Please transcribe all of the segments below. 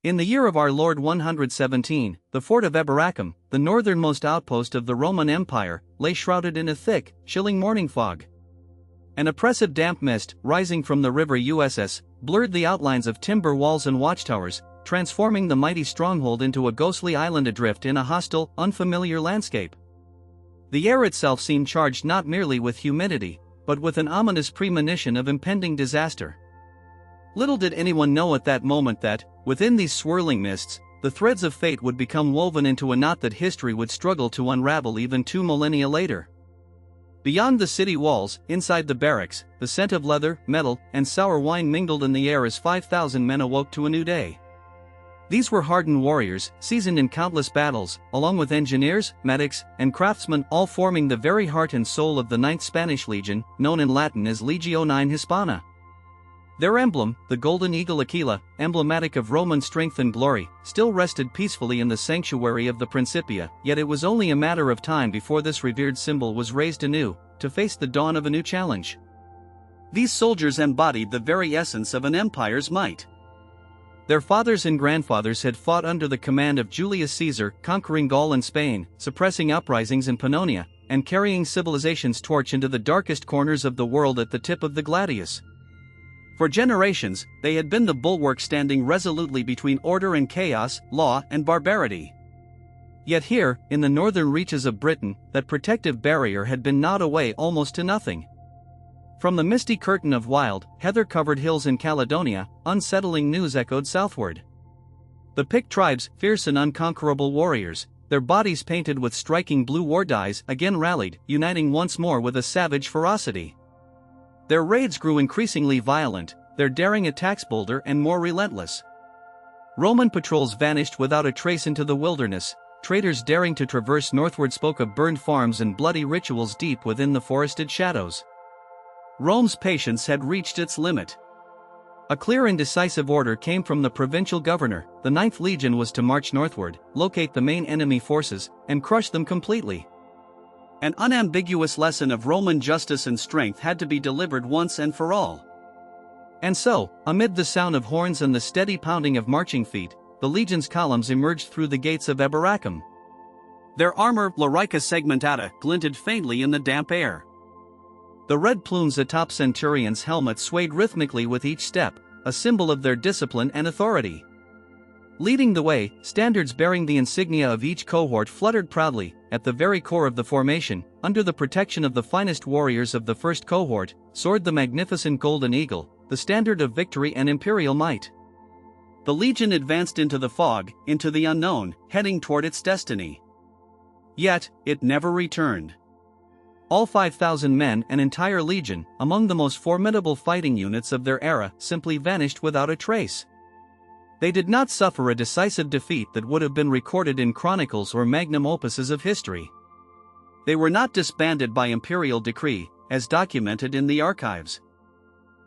In the year of our Lord 117, the fort of Eboracum, the northernmost outpost of the Roman Empire, lay shrouded in a thick, chilling morning fog. An oppressive damp mist, rising from the river Uss, blurred the outlines of timber walls and watchtowers, transforming the mighty stronghold into a ghostly island adrift in a hostile, unfamiliar landscape. The air itself seemed charged not merely with humidity, but with an ominous premonition of impending disaster. Little did anyone know at that moment that, within these swirling mists, the threads of fate would become woven into a knot that history would struggle to unravel even 2 millennia later. Beyond the city walls, inside the barracks, the scent of leather, metal, and sour wine mingled in the air as 5,000 men awoke to a new day. These were hardened warriors, seasoned in countless battles, along with engineers, medics, and craftsmen, all forming the very heart and soul of the Ninth Spanish Legion, known in Latin as Legio Ninth Hispania. Their emblem, the golden eagle Aquila, emblematic of Roman strength and glory, still rested peacefully in the sanctuary of the Principia, yet it was only a matter of time before this revered symbol was raised anew, to face the dawn of a new challenge. These soldiers embodied the very essence of an empire's might. Their fathers and grandfathers had fought under the command of Julius Caesar, conquering Gaul and Spain, suppressing uprisings in Pannonia, and carrying civilization's torch into the darkest corners of the world at the tip of the gladius. For generations, they had been the bulwark standing resolutely between order and chaos, law and barbarity. Yet here, in the northern reaches of Britain, that protective barrier had been gnawed away almost to nothing. From the misty curtain of wild, heather-covered hills in Caledonia, unsettling news echoed southward. The picked tribes, fierce and unconquerable warriors, their bodies painted with striking blue war dyes, again rallied, uniting once more with a savage ferocity. Their raids grew increasingly violent, their daring attacks bolder and more relentless. Roman patrols vanished without a trace into the wilderness, traders daring to traverse northward spoke of burned farms and bloody rituals deep within the forested shadows. Rome's patience had reached its limit. A clear and decisive order came from the provincial governor. The Ninth Legion was to march northward, locate the main enemy forces, and crush them completely. An unambiguous lesson of Roman justice and strength had to be delivered once and for all. And so, amid the sound of horns and the steady pounding of marching feet, the legion's columns emerged through the gates of Eboracum. Their armor, larica segmentata, glinted faintly in the damp air. The red plumes atop centurions' helmets swayed rhythmically with each step, a symbol of their discipline and authority. Leading the way, standards bearing the insignia of each cohort fluttered proudly. At the very core of the formation, under the protection of the finest warriors of the first cohort, soared the magnificent golden eagle, the standard of victory and imperial might. The legion advanced into the fog, into the unknown, heading toward its destiny. Yet, it never returned. All 5,000 men, an entire legion, among the most formidable fighting units of their era, simply vanished without a trace. They did not suffer a decisive defeat that would have been recorded in chronicles or magnum opuses of history. They were not disbanded by imperial decree, as documented in the archives.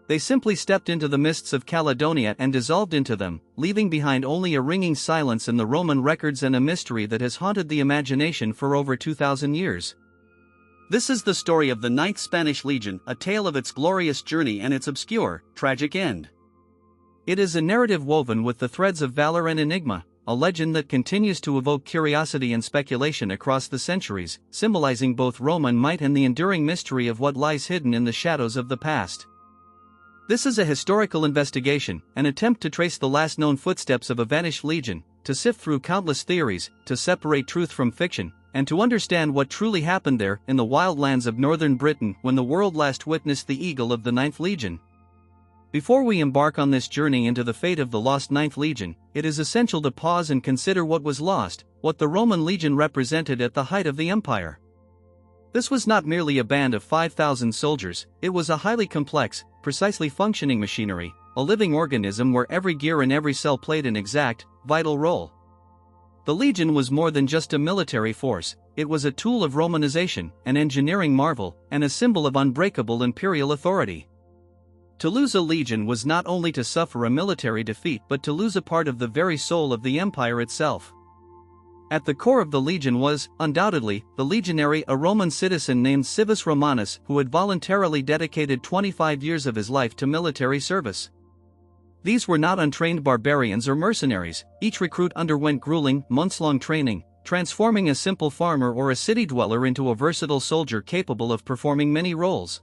They simply stepped into the mists of Caledonia and dissolved into them, leaving behind only a ringing silence in the Roman records and a mystery that has haunted the imagination for over 2,000 years. This is the story of the Ninth Spanish Legion, a tale of its glorious journey and its obscure, tragic end. It is a narrative woven with the threads of valor and enigma, a legend that continues to evoke curiosity and speculation across the centuries, symbolizing both Roman might and the enduring mystery of what lies hidden in the shadows of the past. This is a historical investigation, an attempt to trace the last known footsteps of a vanished legion, to sift through countless theories, to separate truth from fiction, and to understand what truly happened there in the wild lands of northern Britain when the world last witnessed the eagle of the Ninth Legion. Before we embark on this journey into the fate of the lost Ninth Legion, it is essential to pause and consider what was lost, what the Roman legion represented at the height of the empire. This was not merely a band of 5,000 soldiers, it was a highly complex, precisely functioning machinery, a living organism where every gear and every cell played an exact, vital role. The legion was more than just a military force, it was a tool of Romanization, an engineering marvel, and a symbol of unbreakable imperial authority. To lose a legion was not only to suffer a military defeat but to lose a part of the very soul of the empire itself. At the core of the legion was, undoubtedly, the legionary, a Roman citizen named Civis Romanus who had voluntarily dedicated 25 years of his life to military service. These were not untrained barbarians or mercenaries. Each recruit underwent grueling, months-long training, transforming a simple farmer or a city dweller into a versatile soldier capable of performing many roles.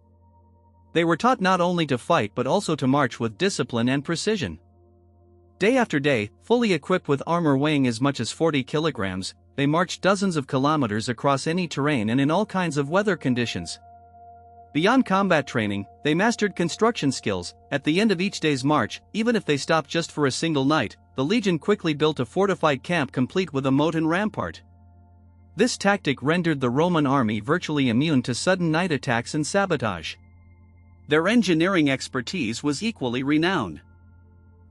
They were taught not only to fight but also to march with discipline and precision. Day after day, fully equipped with armor weighing as much as 40 kilograms, they marched dozens of kilometers across any terrain and in all kinds of weather conditions. Beyond combat training, they mastered construction skills. At the end of each day's march, even if they stopped just for a single night, the legion quickly built a fortified camp complete with a moat and rampart. This tactic rendered the Roman army virtually immune to sudden night attacks and sabotage. Their engineering expertise was equally renowned.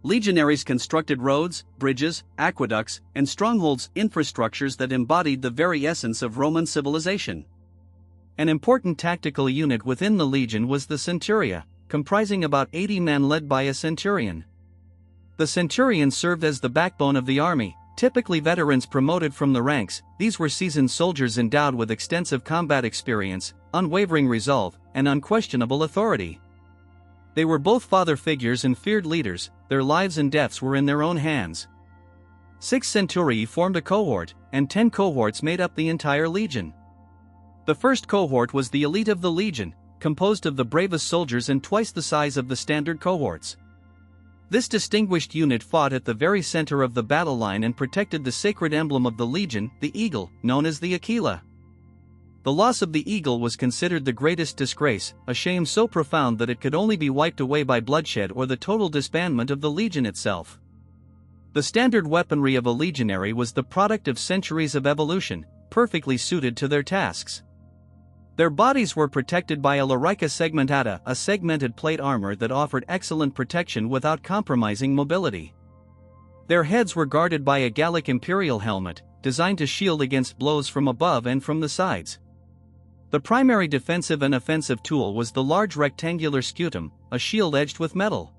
Legionaries constructed roads, bridges, aqueducts, and strongholds, infrastructures that embodied the very essence of Roman civilization. An important tactical unit within the legion was the centuria, comprising about 80 men led by a centurion. The centurion served as the backbone of the army, typically veterans promoted from the ranks. These were seasoned soldiers endowed with extensive combat experience, unwavering resolve, and unquestionable authority. They were both father figures and feared leaders. Their lives and deaths were in their own hands. 6 centurii formed a cohort, and 10 cohorts made up the entire legion. The first cohort was the elite of the legion, composed of the bravest soldiers and twice the size of the standard cohorts. This distinguished unit fought at the very center of the battle line and protected the sacred emblem of the legion, the eagle, known as the aquila. The loss of the eagle was considered the greatest disgrace, a shame so profound that it could only be wiped away by bloodshed or the total disbandment of the legion itself. The standard weaponry of a legionary was the product of centuries of evolution, perfectly suited to their tasks. Their bodies were protected by a larica segmentata, a segmented plate armor that offered excellent protection without compromising mobility. Their heads were guarded by a Gallic imperial helmet, designed to shield against blows from above and from the sides. The primary defensive and offensive tool was the large rectangular scutum, a shield edged with metal.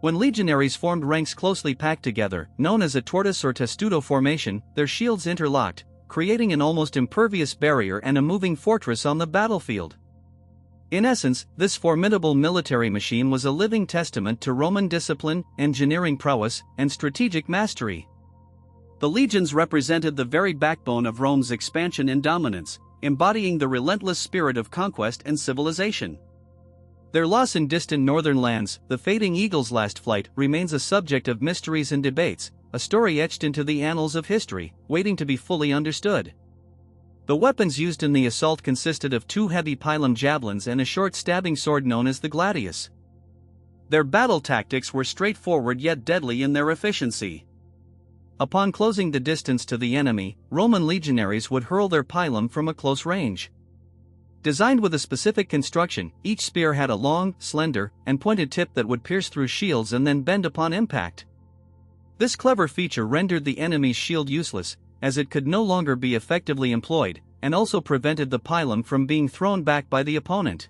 When legionaries formed ranks closely packed together, known as a tortoise or testudo formation, their shields interlocked, creating an almost impervious barrier and a moving fortress on the battlefield. In essence, this formidable military machine was a living testament to Roman discipline, engineering prowess, and strategic mastery. The legions represented the very backbone of Rome's expansion and dominance, embodying the relentless spirit of conquest and civilization. Their loss in distant northern lands, the fading eagle's last flight, remains a subject of mysteries and debates, a story etched into the annals of history, waiting to be fully understood. The weapons used in the assault consisted of 2 heavy pilum javelins and a short stabbing sword known as the gladius. Their battle tactics were straightforward yet deadly in their efficiency. Upon closing the distance to the enemy, Roman legionaries would hurl their pilum from a close range. Designed with a specific construction, each spear had a long, slender, and pointed tip that would pierce through shields and then bend upon impact. This clever feature rendered the enemy's shield useless, as it could no longer be effectively employed, and also prevented the pilum from being thrown back by the opponent.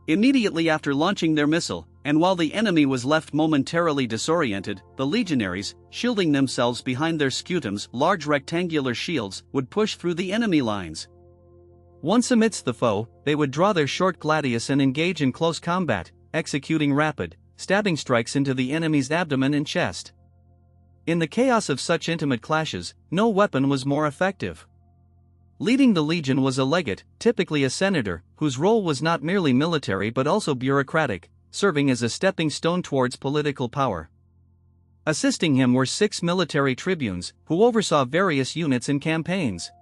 Immediately after launching their missile, and while the enemy was left momentarily disoriented, the legionaries, shielding themselves behind their scutums, large rectangular shields, would push through the enemy lines. Once amidst the foe, they would draw their short gladius and engage in close combat, executing rapid, stabbing strikes into the enemy's abdomen and chest. In the chaos of such intimate clashes, no weapon was more effective. Leading the legion was a legate, typically a senator, whose role was not merely military but also bureaucratic, serving as a stepping stone towards political power. Assisting him were 6 military tribunes, who oversaw various units and campaigns.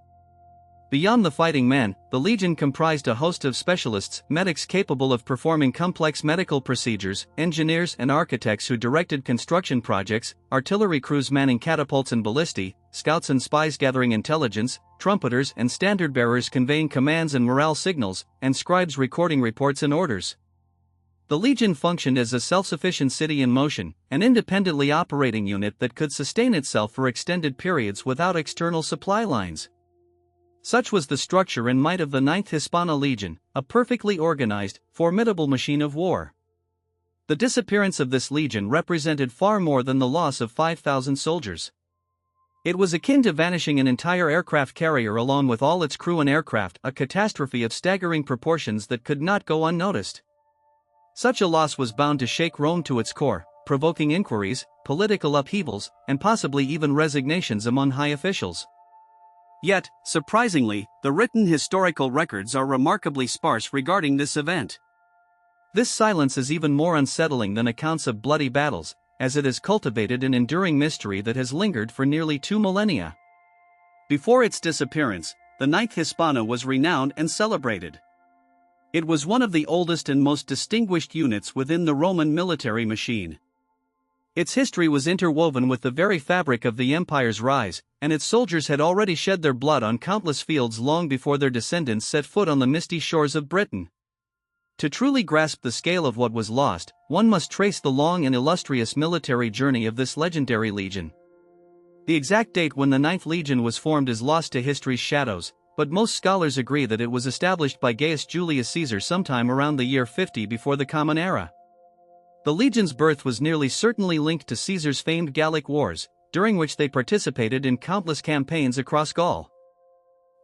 Beyond the fighting men, the legion comprised a host of specialists, medics capable of performing complex medical procedures, engineers and architects who directed construction projects, artillery crews manning catapults and ballistae, scouts and spies gathering intelligence, trumpeters and standard-bearers conveying commands and morale signals, and scribes recording reports and orders. The legion functioned as a self-sufficient city in motion, an independently operating unit that could sustain itself for extended periods without external supply lines. Such was the structure and might of the Ninth Hispania Legion, a perfectly organized, formidable machine of war. The disappearance of this legion represented far more than the loss of 5,000 soldiers. It was akin to vanishing an entire aircraft carrier along with all its crew and aircraft, a catastrophe of staggering proportions that could not go unnoticed. Such a loss was bound to shake Rome to its core, provoking inquiries, political upheavals, and possibly even resignations among high officials. Yet, surprisingly, the written historical records are remarkably sparse regarding this event. This silence is even more unsettling than accounts of bloody battles, as it has cultivated an enduring mystery that has lingered for nearly 2 millennia. Before its disappearance, the Ninth Hispania was renowned and celebrated. It was one of the oldest and most distinguished units within the Roman military machine. Its history was interwoven with the very fabric of the empire's rise, and its soldiers had already shed their blood on countless fields long before their descendants set foot on the misty shores of Britain. To truly grasp the scale of what was lost, one must trace the long and illustrious military journey of this legendary legion. The exact date when the Ninth Legion was formed is lost to history's shadows, but most scholars agree that it was established by Gaius Julius Caesar sometime around the year 50 before the Common Era. The legion's birth was nearly certainly linked to Caesar's famed Gallic Wars, during which they participated in countless campaigns across Gaul.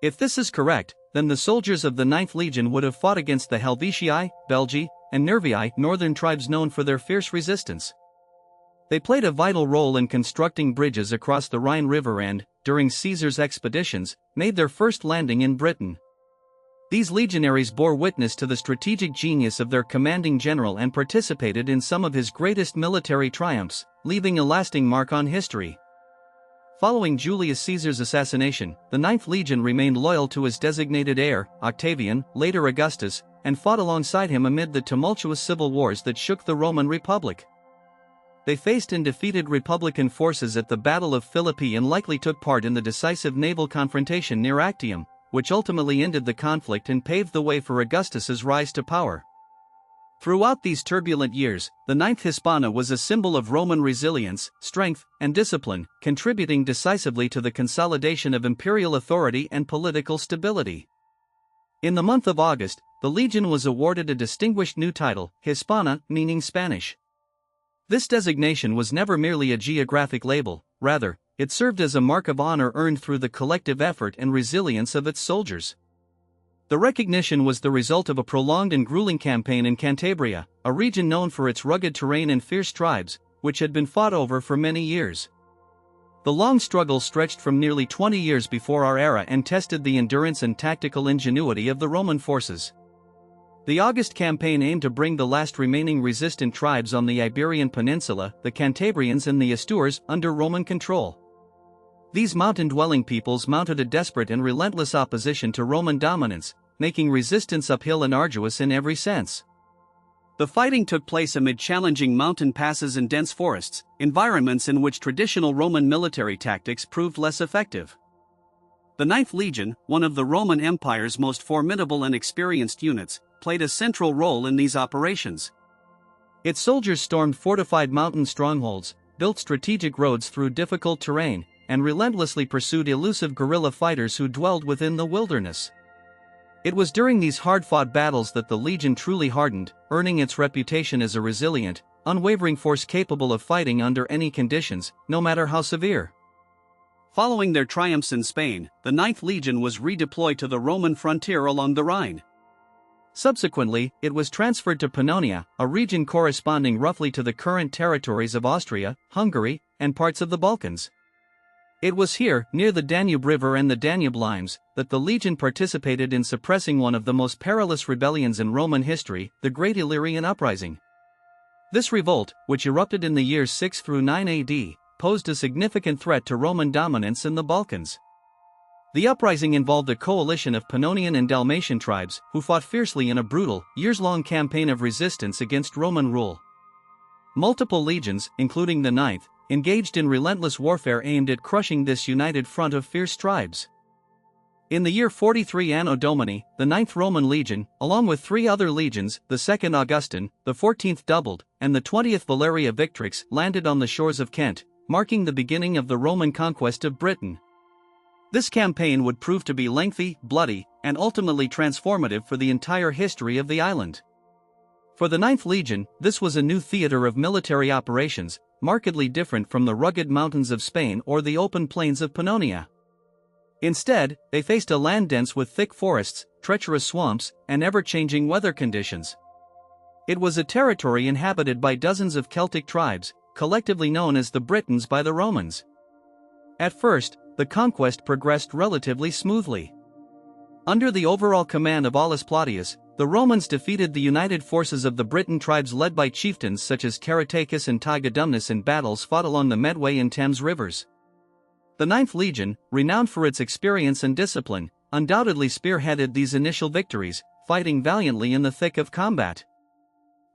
If this is correct, then the soldiers of the Ninth Legion would have fought against the Helvetii, Belgae, and Nervii, northern tribes known for their fierce resistance. They played a vital role in constructing bridges across the Rhine River and, during Caesar's expeditions, made their first landing in Britain. These legionaries bore witness to the strategic genius of their commanding general and participated in some of his greatest military triumphs, leaving a lasting mark on history. Following Julius Caesar's assassination, the Ninth Legion remained loyal to his designated heir, Octavian, later Augustus, and fought alongside him amid the tumultuous civil wars that shook the Roman Republic. They faced and defeated Republican forces at the Battle of Philippi and likely took part in the decisive naval confrontation near Actium, which ultimately ended the conflict and paved the way for Augustus's rise to power. Throughout these turbulent years, the Ninth Hispania was a symbol of Roman resilience, strength, and discipline, contributing decisively to the consolidation of imperial authority and political stability. In the month of August, the Legion was awarded a distinguished new title, Hispana, meaning Spanish. This designation was never merely a geographic label, rather, it served as a mark of honor earned through the collective effort and resilience of its soldiers. The recognition was the result of a prolonged and grueling campaign in Cantabria, a region known for its rugged terrain and fierce tribes, which had been fought over for many years. The long struggle stretched from nearly 20 years before our era and tested the endurance and tactical ingenuity of the Roman forces. The August campaign aimed to bring the last remaining resistant tribes on the Iberian Peninsula, the Cantabrians and the Astures, under Roman control. These mountain-dwelling peoples mounted a desperate and relentless opposition to Roman dominance, making resistance uphill and arduous in every sense. The fighting took place amid challenging mountain passes and dense forests, environments in which traditional Roman military tactics proved less effective. The Ninth Legion, one of the Roman Empire's most formidable and experienced units, played a central role in these operations. Its soldiers stormed fortified mountain strongholds, built strategic roads through difficult terrain, and relentlessly pursued elusive guerrilla fighters who dwelled within the wilderness. It was during these hard-fought battles that the Legion truly hardened, earning its reputation as a resilient, unwavering force capable of fighting under any conditions, no matter how severe. Following their triumphs in Spain, the Ninth Legion was redeployed to the Roman frontier along the Rhine. Subsequently, it was transferred to Pannonia, a region corresponding roughly to the current territories of Austria, Hungary, and parts of the Balkans. It was here, near the Danube River and the Danube Limes, that the Legion participated in suppressing one of the most perilous rebellions in Roman history, the Great Illyrian Uprising. This revolt, which erupted in the years 6 through 9 AD, posed a significant threat to Roman dominance in the Balkans. The uprising involved a coalition of Pannonian and Dalmatian tribes who fought fiercely in a brutal, years-long campaign of resistance against Roman rule. Multiple legions, including the Ninth, engaged in relentless warfare aimed at crushing this united front of fierce tribes. In the year 43 Anno Domini, the 9th Roman Legion, along with 3 other legions, the 2nd Augustan, the 14th Doubled, and the 20th Valeria Victrix, landed on the shores of Kent, marking the beginning of the Roman conquest of Britain. This campaign would prove to be lengthy, bloody, and ultimately transformative for the entire history of the island. For the Ninth Legion, this was a new theater of military operations, markedly different from the rugged mountains of Spain or the open plains of Pannonia. Instead, they faced a land dense with thick forests, treacherous swamps, and ever-changing weather conditions. It was a territory inhabited by dozens of Celtic tribes, collectively known as the Britons by the Romans. At first, the conquest progressed relatively smoothly. Under the overall command of Aulus Plautius, the Romans defeated the united forces of the Briton tribes led by chieftains such as Caratacus and Tigadumnus in battles fought along the Medway and Thames rivers. The Ninth Legion, renowned for its experience and discipline, undoubtedly spearheaded these initial victories, fighting valiantly in the thick of combat.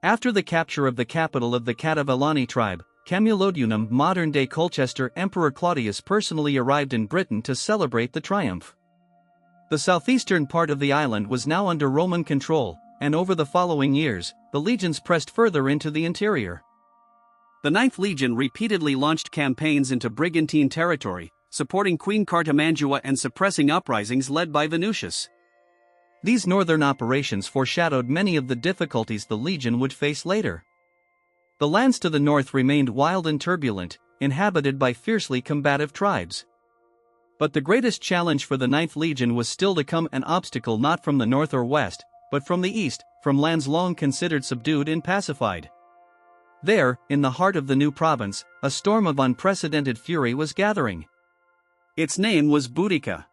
After the capture of the capital of the Catavilani tribe, Camulodunum, modern-day Colchester, Emperor Claudius personally arrived in Britain to celebrate the triumph. The southeastern part of the island was now under Roman control, and over the following years, the legions pressed further into the interior. The Ninth Legion repeatedly launched campaigns into Brigantine territory, supporting Queen Cartimandua and suppressing uprisings led by Venutius. These northern operations foreshadowed many of the difficulties the legion would face later. The lands to the north remained wild and turbulent, inhabited by fiercely combative tribes. But the greatest challenge for the Ninth Legion was still to come, an obstacle not from the north or west, but from the east, from lands long considered subdued and pacified. There, in the heart of the new province, a storm of unprecedented fury was gathering. Its name was Boudica.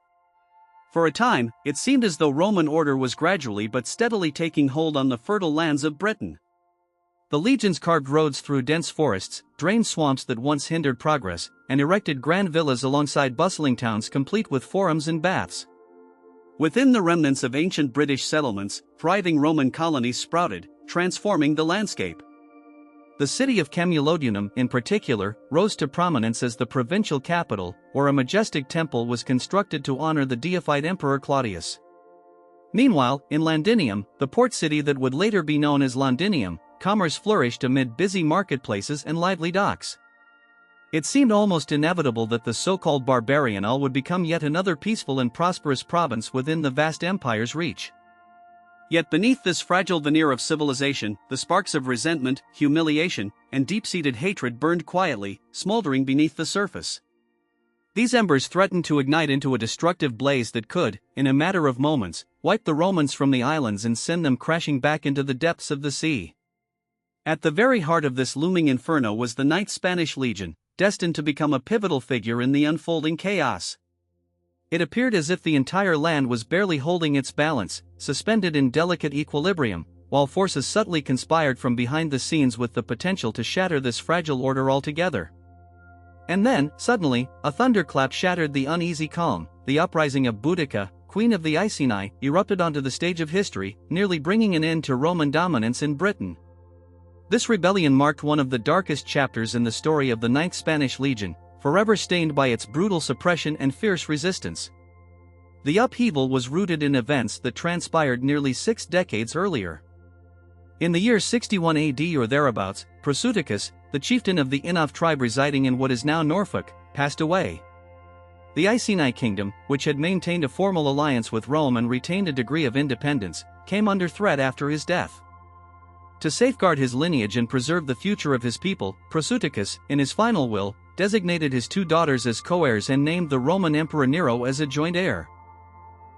For a time, it seemed as though Roman order was gradually but steadily taking hold on the fertile lands of Britain. The legions carved roads through dense forests, drained swamps that once hindered progress, and erected grand villas alongside bustling towns complete with forums and baths. Within the remnants of ancient British settlements, thriving Roman colonies sprouted, transforming the landscape. The city of Camulodunum, in particular, rose to prominence as the provincial capital, where a majestic temple was constructed to honor the deified Emperor Claudius. Meanwhile, in Londinium, the port city that would later be known as Londinium, commerce flourished amid busy marketplaces and lively docks. It seemed almost inevitable that the so-called barbarian Isle would become yet another peaceful and prosperous province within the vast empire's reach. Yet beneath this fragile veneer of civilization, the sparks of resentment, humiliation, and deep-seated hatred burned quietly, smoldering beneath the surface. These embers threatened to ignite into a destructive blaze that could, in a matter of moments, wipe the Romans from the islands and send them crashing back into the depths of the sea. At the very heart of this looming inferno was the Ninth Spanish Legion, destined to become a pivotal figure in the unfolding chaos. It appeared as if the entire land was barely holding its balance, suspended in delicate equilibrium, while forces subtly conspired from behind the scenes with the potential to shatter this fragile order altogether. And then, suddenly, a thunderclap shattered the uneasy calm. The uprising of Boudica, Queen of the Iceni, erupted onto the stage of history, nearly bringing an end to Roman dominance in Britain. This rebellion marked one of the darkest chapters in the story of the Ninth Spanish Legion, forever stained by its brutal suppression and fierce resistance. The upheaval was rooted in events that transpired nearly 6 decades earlier. In the year 61 AD or thereabouts, Prasutagus, the chieftain of the Inov tribe residing in what is now Norfolk, passed away. The Iceni kingdom, which had maintained a formal alliance with Rome and retained a degree of independence, came under threat after his death. To safeguard his lineage and preserve the future of his people, Prasutagus, in his final will, designated his 2 daughters as co-heirs and named the Roman Emperor Nero as a joint heir.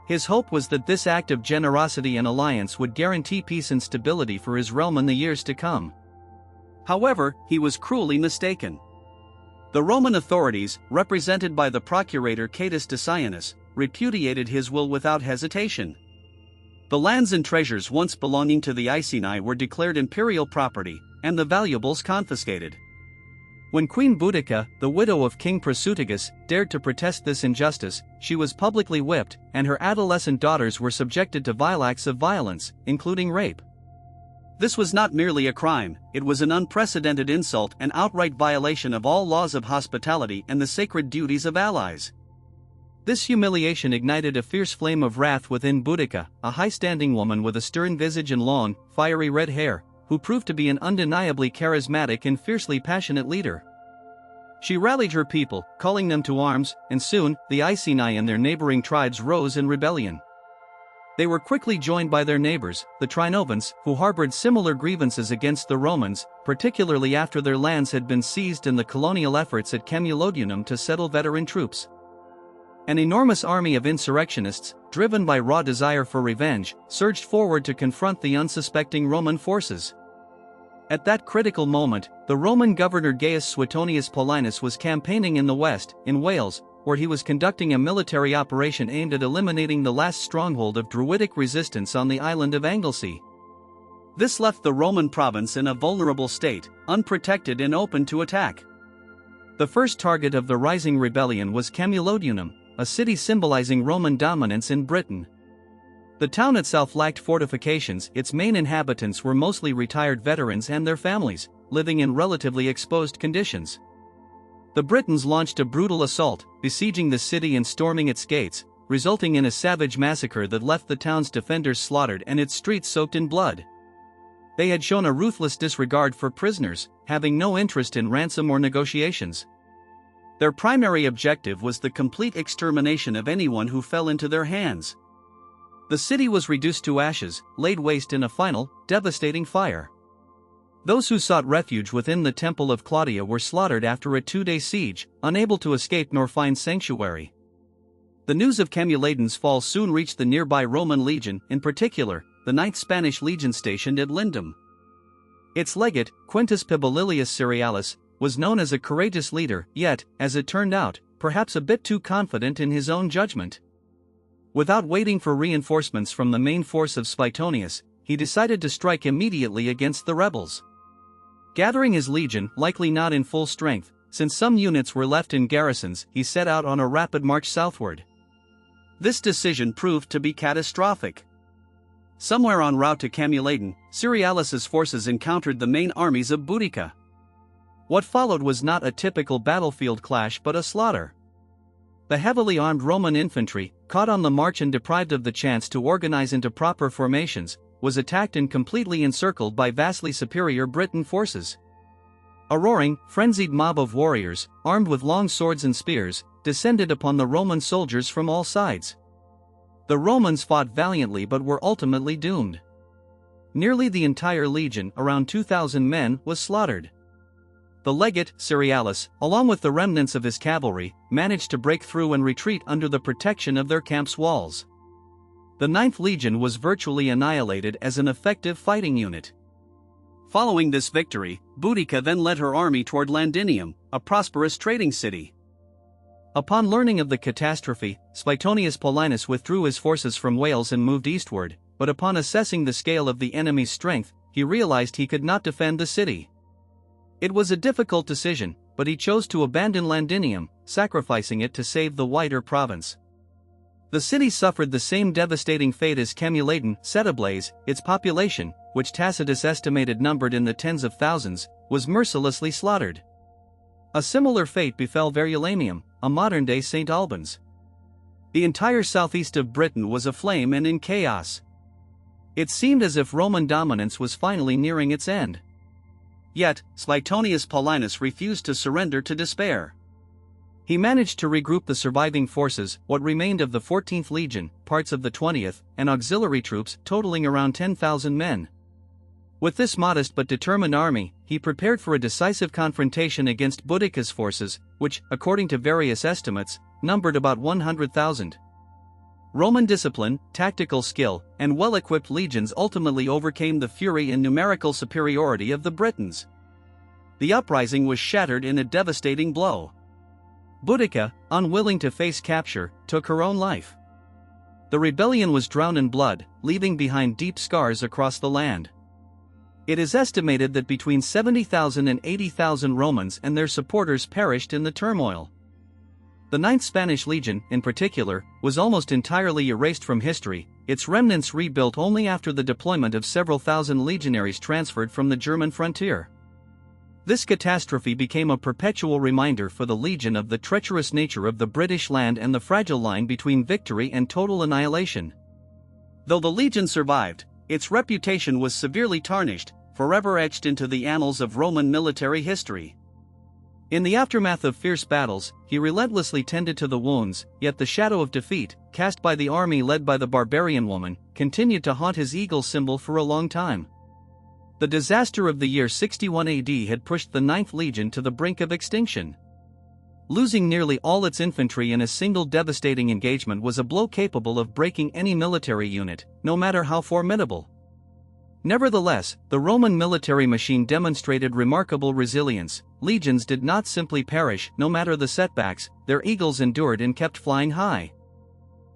His hope was that this act of generosity and alliance would guarantee peace and stability for his realm in the years to come. However, he was cruelly mistaken. The Roman authorities, represented by the procurator Catus Decianus, repudiated his will without hesitation. The lands and treasures once belonging to the Iceni were declared imperial property, and the valuables confiscated. When Queen Boudica, the widow of King Prasutagus, dared to protest this injustice, she was publicly whipped, and her adolescent daughters were subjected to vile acts of violence, including rape. This was not merely a crime, it was an unprecedented insult and outright violation of all laws of hospitality and the sacred duties of allies. This humiliation ignited a fierce flame of wrath within Boudica, a high-standing woman with a stern visage and long, fiery red hair, who proved to be an undeniably charismatic and fiercely passionate leader. She rallied her people, calling them to arms, and soon, the Iceni and their neighboring tribes rose in rebellion. They were quickly joined by their neighbors, the Trinovans, who harbored similar grievances against the Romans, particularly after their lands had been seized in the colonial efforts at Camulodunum to settle veteran troops. An enormous army of insurrectionists, driven by raw desire for revenge, surged forward to confront the unsuspecting Roman forces. At that critical moment, the Roman governor Gaius Suetonius Paulinus was campaigning in the west, in Wales, where he was conducting a military operation aimed at eliminating the last stronghold of Druidic resistance on the island of Anglesey. This left the Roman province in a vulnerable state, unprotected and open to attack. The first target of the rising rebellion was Camulodunum, a city symbolizing Roman dominance in Britain. The town itself lacked fortifications. Its main inhabitants were mostly retired veterans and their families, living in relatively exposed conditions. The Britons launched a brutal assault, besieging the city and storming its gates, resulting in a savage massacre that left the town's defenders slaughtered and its streets soaked in blood. They had shown a ruthless disregard for prisoners, having no interest in ransom or negotiations. Their primary objective was the complete extermination of anyone who fell into their hands. The city was reduced to ashes, laid waste in a final, devastating fire. Those who sought refuge within the Temple of Claudia were slaughtered after a 2-day siege, unable to escape nor find sanctuary. The news of Camuladun's fall soon reached the nearby Roman legion, in particular, the Ninth Spanish Legion stationed at Lindum. Its legate, Quintus Publilius Cerealis, was known as a courageous leader, yet, as it turned out, perhaps a bit too confident in his own judgment. Without waiting for reinforcements from the main force of Suetonius, he decided to strike immediately against the rebels. Gathering his legion, likely not in full strength, since some units were left in garrisons, he set out on a rapid march southward. This decision proved to be catastrophic. Somewhere en route to Camuladun, Cerealis's forces encountered the main armies of Boudica. What followed was not a typical battlefield clash but a slaughter. The heavily armed Roman infantry, caught on the march and deprived of the chance to organize into proper formations, was attacked and completely encircled by vastly superior Briton forces. A roaring, frenzied mob of warriors, armed with long swords and spears, descended upon the Roman soldiers from all sides. The Romans fought valiantly but were ultimately doomed. Nearly the entire legion, around 2,000 men, was slaughtered. The legate, Cerealis, along with the remnants of his cavalry, managed to break through and retreat under the protection of their camp's walls. The Ninth Legion was virtually annihilated as an effective fighting unit. Following this victory, Boudica then led her army toward Llandinium, a prosperous trading city. Upon learning of the catastrophe, Suetonius Paulinus withdrew his forces from Wales and moved eastward, but upon assessing the scale of the enemy's strength, he realized he could not defend the city. It was a difficult decision, but he chose to abandon Llandinium, sacrificing it to save the wider province. The city suffered the same devastating fate as Camuladun, set ablaze. Its population, which Tacitus estimated numbered in the tens of thousands, was mercilessly slaughtered. A similar fate befell Verulamium, a modern-day St. Albans. The entire southeast of Britain was aflame and in chaos. It seemed as if Roman dominance was finally nearing its end. Yet, Suetonius Paulinus refused to surrender to despair. He managed to regroup the surviving forces, what remained of the 14th Legion, parts of the 20th, and auxiliary troops totaling around 10,000 men. With this modest but determined army, he prepared for a decisive confrontation against Boudica's forces, which, according to various estimates, numbered about 100,000. Roman discipline, tactical skill, and well-equipped legions ultimately overcame the fury and numerical superiority of the Britons. The uprising was shattered in a devastating blow. Boudica, unwilling to face capture, took her own life. The rebellion was drowned in blood, leaving behind deep scars across the land. It is estimated that between 70,000 and 80,000 Romans and their supporters perished in the turmoil. The Ninth Spanish Legion, in particular, was almost entirely erased from history, its remnants rebuilt only after the deployment of several thousand legionaries transferred from the German frontier. This catastrophe became a perpetual reminder for the Legion of the treacherous nature of the British land and the fragile line between victory and total annihilation. Though the Legion survived, its reputation was severely tarnished, forever etched into the annals of Roman military history. In the aftermath of fierce battles, he relentlessly tended to the wounds, yet the shadow of defeat, cast by the army led by the barbarian woman, continued to haunt his eagle symbol for a long time. The disaster of the year 61 AD had pushed the Ninth Legion to the brink of extinction. Losing nearly all its infantry in a single devastating engagement was a blow capable of breaking any military unit, no matter how formidable. Nevertheless, the Roman military machine demonstrated remarkable resilience. Legions did not simply perish, no matter the setbacks, their eagles endured and kept flying high.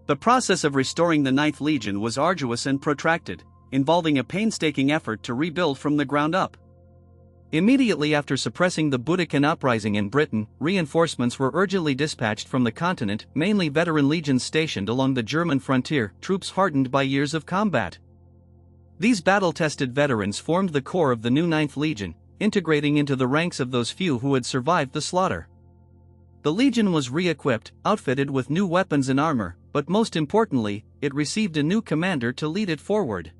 The process of restoring the Ninth Legion was arduous and protracted, involving a painstaking effort to rebuild from the ground up. Immediately after suppressing the Boudiccan uprising in Britain, reinforcements were urgently dispatched from the continent, mainly veteran legions stationed along the German frontier, troops hardened by years of combat. These battle-tested veterans formed the core of the new Ninth Legion, integrating into the ranks of those few who had survived the slaughter. The Legion was re-equipped, outfitted with new weapons and armor, but most importantly, it received a new commander to lead it forward.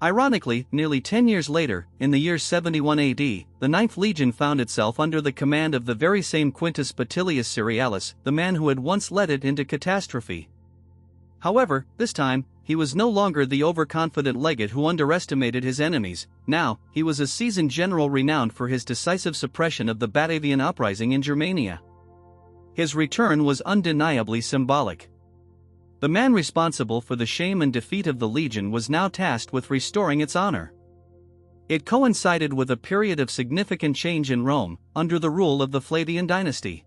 Ironically, nearly 10 years later, in the year 71 AD, the Ninth Legion found itself under the command of the very same Quintus Petilius Cerealis, the man who had once led it into catastrophe. However, this time, he was no longer the overconfident legate who underestimated his enemies. Now, he was a seasoned general renowned for his decisive suppression of the Batavian uprising in Germania. His return was undeniably symbolic. The man responsible for the shame and defeat of the Legion was now tasked with restoring its honor. It coincided with a period of significant change in Rome, under the rule of the Flavian dynasty.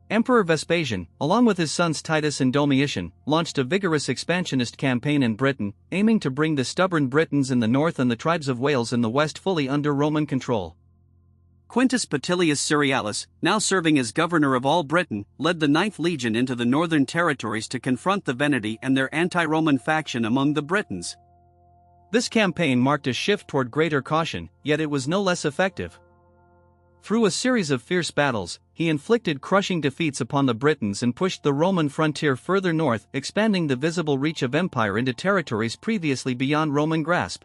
Emperor Vespasian, along with his sons Titus and Domitian, launched a vigorous expansionist campaign in Britain, aiming to bring the stubborn Britons in the north and the tribes of Wales in the west fully under Roman control. Quintus Petilius Cerealis, now serving as governor of all Britain, led the Ninth Legion into the northern territories to confront the Veneti and their anti-Roman faction among the Britons. This campaign marked a shift toward greater caution, yet it was no less effective. Through a series of fierce battles, he inflicted crushing defeats upon the Britons and pushed the Roman frontier further north, expanding the visible reach of empire into territories previously beyond Roman grasp.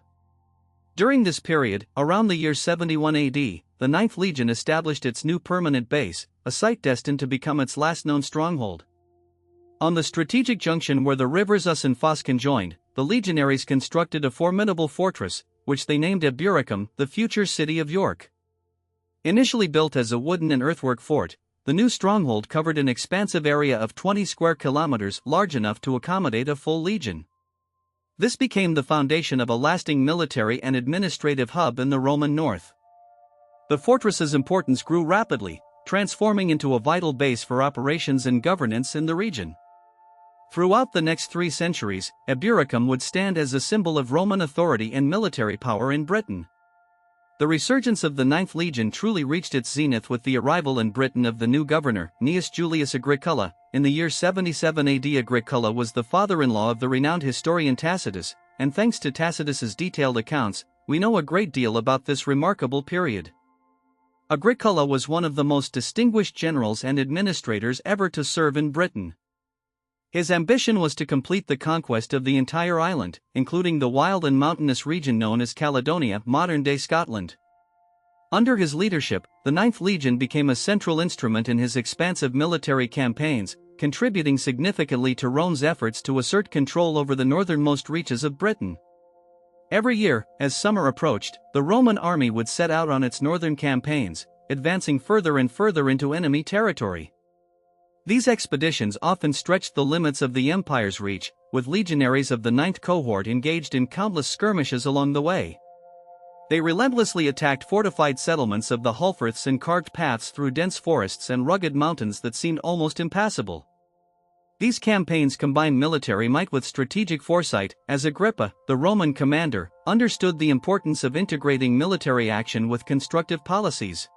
During this period, around the year 71 AD, the Ninth Legion established its new permanent base, a site destined to become its last known stronghold. On the strategic junction where the rivers Us and Foss conjoined, the legionaries constructed a formidable fortress, which they named Eburicum, the future city of York. Initially built as a wooden and earthwork fort, the new stronghold covered an expansive area of 20 square kilometers, large enough to accommodate a full legion. This became the foundation of a lasting military and administrative hub in the Roman north. The fortress's importance grew rapidly, transforming into a vital base for operations and governance in the region. Throughout the next 3 centuries, Eburicum would stand as a symbol of Roman authority and military power in Britain. The resurgence of the Ninth Legion truly reached its zenith with the arrival in Britain of the new governor, Gnaeus Julius Agricola. In the year 77 AD, Agricola was the father-in-law of the renowned historian Tacitus, and thanks to Tacitus's detailed accounts, we know a great deal about this remarkable period. Agricola was one of the most distinguished generals and administrators ever to serve in Britain. His ambition was to complete the conquest of the entire island, including the wild and mountainous region known as Caledonia, modern-day Scotland. Under his leadership, the Ninth Legion became a central instrument in his expansive military campaigns, contributing significantly to Rome's efforts to assert control over the northernmost reaches of Britain. Every year, as summer approached, the Roman army would set out on its northern campaigns, advancing further and further into enemy territory. These expeditions often stretched the limits of the empire's reach, with legionaries of the Ninth Cohort engaged in countless skirmishes along the way. They relentlessly attacked fortified settlements of the Hulferths and carved paths through dense forests and rugged mountains that seemed almost impassable. These campaigns combined military might with strategic foresight, as Agrippa, the Roman commander, understood the importance of integrating military action with constructive policies.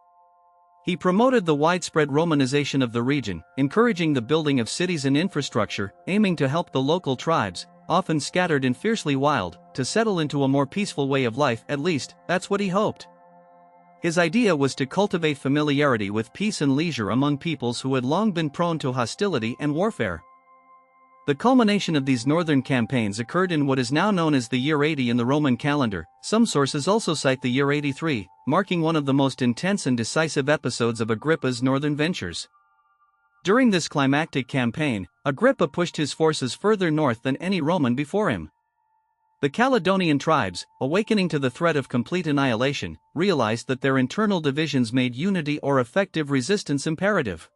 He promoted the widespread Romanization of the region, encouraging the building of cities and infrastructure, aiming to help the local tribes, often scattered and fiercely wild, to settle into a more peaceful way of life. At least, that's what he hoped. His idea was to cultivate familiarity with peace and leisure among peoples who had long been prone to hostility and warfare. The culmination of these northern campaigns occurred in what is now known as the year 80 in the Roman calendar. Some sources also cite the year 83, marking one of the most intense and decisive episodes of Agrippa's northern ventures. During this climactic campaign, Agrippa pushed his forces further north than any Roman before him. The Caledonian tribes, awakening to the threat of complete annihilation, realized that their internal divisions made unity or effective resistance imperative.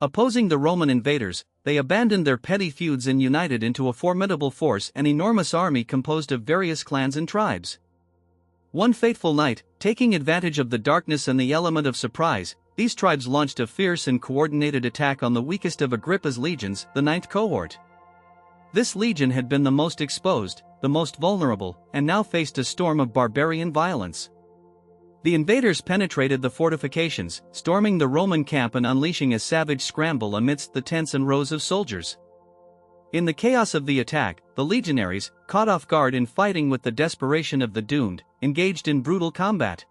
Opposing the Roman invaders, they abandoned their petty feuds and united into a formidable force, an enormous army composed of various clans and tribes. One fateful night, taking advantage of the darkness and the element of surprise, these tribes launched a fierce and coordinated attack on the weakest of Agrippa's legions, the Ninth Cohort. This legion had been the most exposed, the most vulnerable, and now faced a storm of barbarian violence. The invaders penetrated the fortifications, storming the Roman camp and unleashing a savage scramble amidst the tents and rows of soldiers. In the chaos of the attack, the legionaries, caught off guard and fighting with the desperation of the doomed, engaged in brutal combat.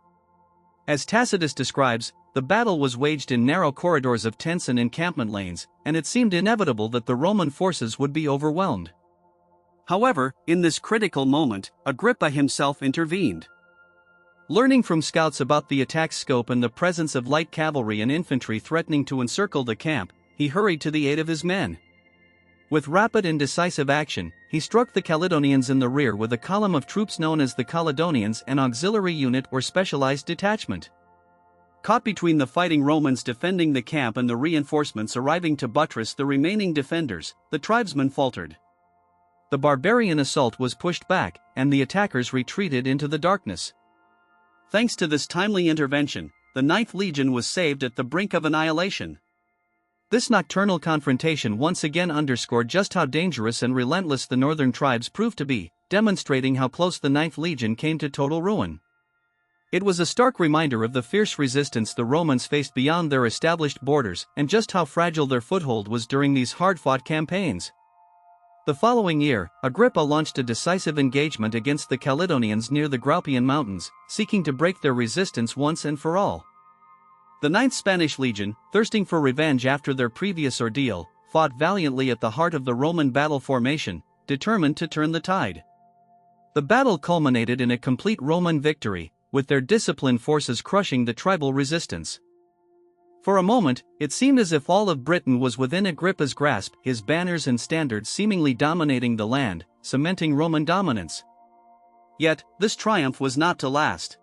As Tacitus describes, the battle was waged in narrow corridors of tents and encampment lanes, and it seemed inevitable that the Roman forces would be overwhelmed. However, in this critical moment, Agrippa himself intervened. Learning from scouts about the attack's scope and the presence of light cavalry and infantry threatening to encircle the camp, he hurried to the aid of his men. With rapid and decisive action, he struck the Caledonians in the rear with a column of troops known as the Caledonians, an auxiliary unit or specialized detachment. Caught between the fighting Romans defending the camp and the reinforcements arriving to buttress the remaining defenders, the tribesmen faltered. The barbarian assault was pushed back, and the attackers retreated into the darkness. Thanks to this timely intervention, the Ninth Legion was saved at the brink of annihilation. This nocturnal confrontation once again underscored just how dangerous and relentless the northern tribes proved to be, demonstrating how close the Ninth Legion came to total ruin. It was a stark reminder of the fierce resistance the Romans faced beyond their established borders and just how fragile their foothold was during these hard-fought campaigns. The following year, Agrippa launched a decisive engagement against the Caledonians near the Graupian Mountains, seeking to break their resistance once and for all. The Ninth Spanish Legion, thirsting for revenge after their previous ordeal, fought valiantly at the heart of the Roman battle formation, determined to turn the tide. The battle culminated in a complete Roman victory, with their disciplined forces crushing the tribal resistance. For a moment, it seemed as if all of Britain was within Agrippa's grasp, his banners and standards seemingly dominating the land, cementing Roman dominance. Yet, this triumph was not to last.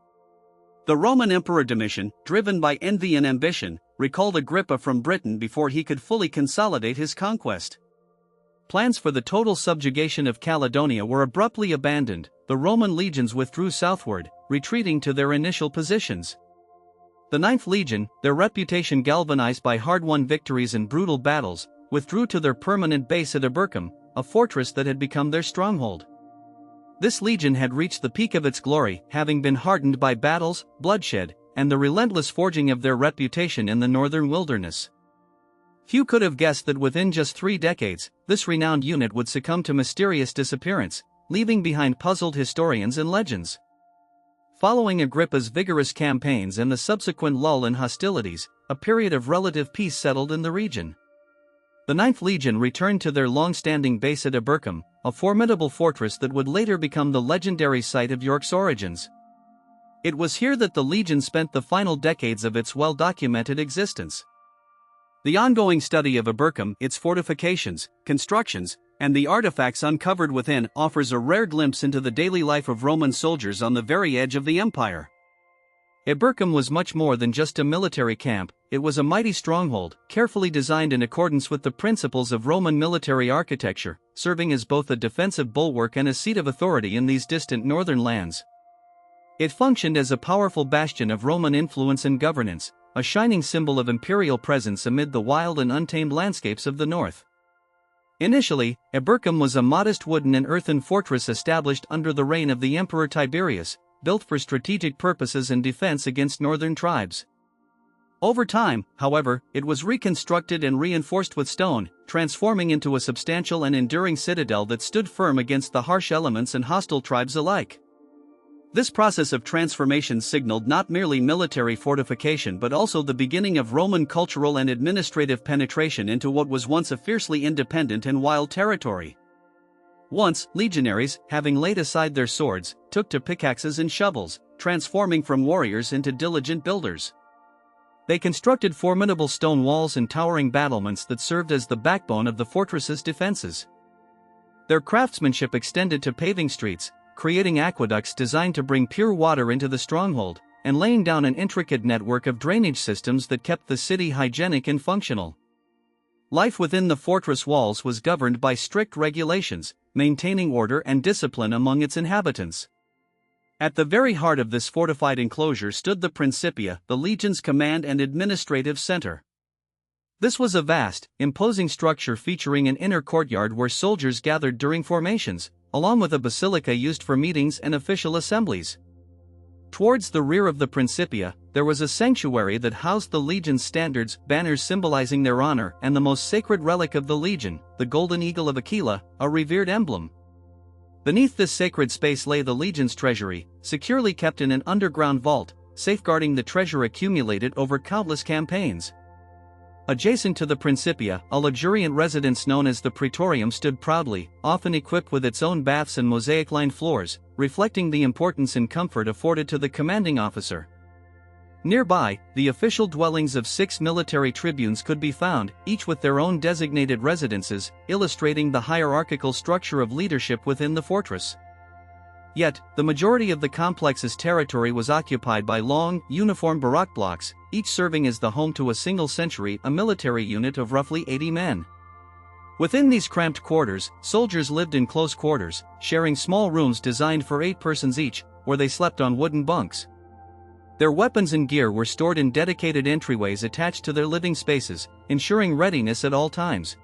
The Roman Emperor Domitian, driven by envy and ambition, recalled Agrippa from Britain before he could fully consolidate his conquest. Plans for the total subjugation of Caledonia were abruptly abandoned. The Roman legions withdrew southward, retreating to their initial positions. The Ninth Legion, their reputation galvanized by hard-won victories and brutal battles, withdrew to their permanent base at Abercum, a fortress that had become their stronghold. This legion had reached the peak of its glory, having been hardened by battles, bloodshed, and the relentless forging of their reputation in the northern wilderness. Few could have guessed that within just 3 decades, this renowned unit would succumb to mysterious disappearance, leaving behind puzzled historians and legends. Following Agrippa's vigorous campaigns and the subsequent lull in hostilities, a period of relative peace settled in the region. The Ninth Legion returned to their long-standing base at Abercum, a formidable fortress that would later become the legendary site of York's origins. It was here that the Legion spent the final decades of its well-documented existence. The ongoing study of Abercum, its fortifications, constructions, and the artifacts uncovered within offers a rare glimpse into the daily life of Roman soldiers on the very edge of the empire. Abercum was much more than just a military camp. It was a mighty stronghold, carefully designed in accordance with the principles of Roman military architecture, serving as both a defensive bulwark and a seat of authority in these distant northern lands. It functioned as a powerful bastion of Roman influence and governance, a shining symbol of imperial presence amid the wild and untamed landscapes of the north. Initially, Abercum was a modest wooden and earthen fortress established under the reign of the Emperor Tiberius, built for strategic purposes and defense against northern tribes. Over time, however, it was reconstructed and reinforced with stone, transforming into a substantial and enduring citadel that stood firm against the harsh elements and hostile tribes alike. This process of transformation signaled not merely military fortification but also the beginning of Roman cultural and administrative penetration into what was once a fiercely independent and wild territory. Once, legionaries, having laid aside their swords, took to pickaxes and shovels, transforming from warriors into diligent builders. They constructed formidable stone walls and towering battlements that served as the backbone of the fortress's defenses. Their craftsmanship extended to paving streets, creating aqueducts designed to bring pure water into the stronghold, and laying down an intricate network of drainage systems that kept the city hygienic and functional. Life within the fortress walls was governed by strict regulations, maintaining order and discipline among its inhabitants. At the very heart of this fortified enclosure stood the Principia, the legion's command and administrative center. This was a vast, imposing structure featuring an inner courtyard where soldiers gathered during formations, along with a basilica used for meetings and official assemblies. Towards the rear of the Principia, there was a sanctuary that housed the legion's standards, banners symbolizing their honor, and the most sacred relic of the legion, the golden eagle of Aquila, a revered emblem. Beneath this sacred space lay the legion's treasury, securely kept in an underground vault, safeguarding the treasure accumulated over countless campaigns. Adjacent to the Principia, a luxuriant residence known as the Praetorium stood proudly, often equipped with its own baths and mosaic-lined floors, reflecting the importance and comfort afforded to the commanding officer. Nearby, the official dwellings of 6 military tribunes could be found, each with their own designated residences, illustrating the hierarchical structure of leadership within the fortress. Yet, the majority of the complex's territory was occupied by long, uniform barrack blocks, each serving as the home to a single century, a military unit of roughly 80 men. Within these cramped quarters, soldiers lived in close quarters, sharing small rooms designed for 8 persons each, where they slept on wooden bunks. Their weapons and gear were stored in dedicated entryways attached to their living spaces, ensuring readiness at all times.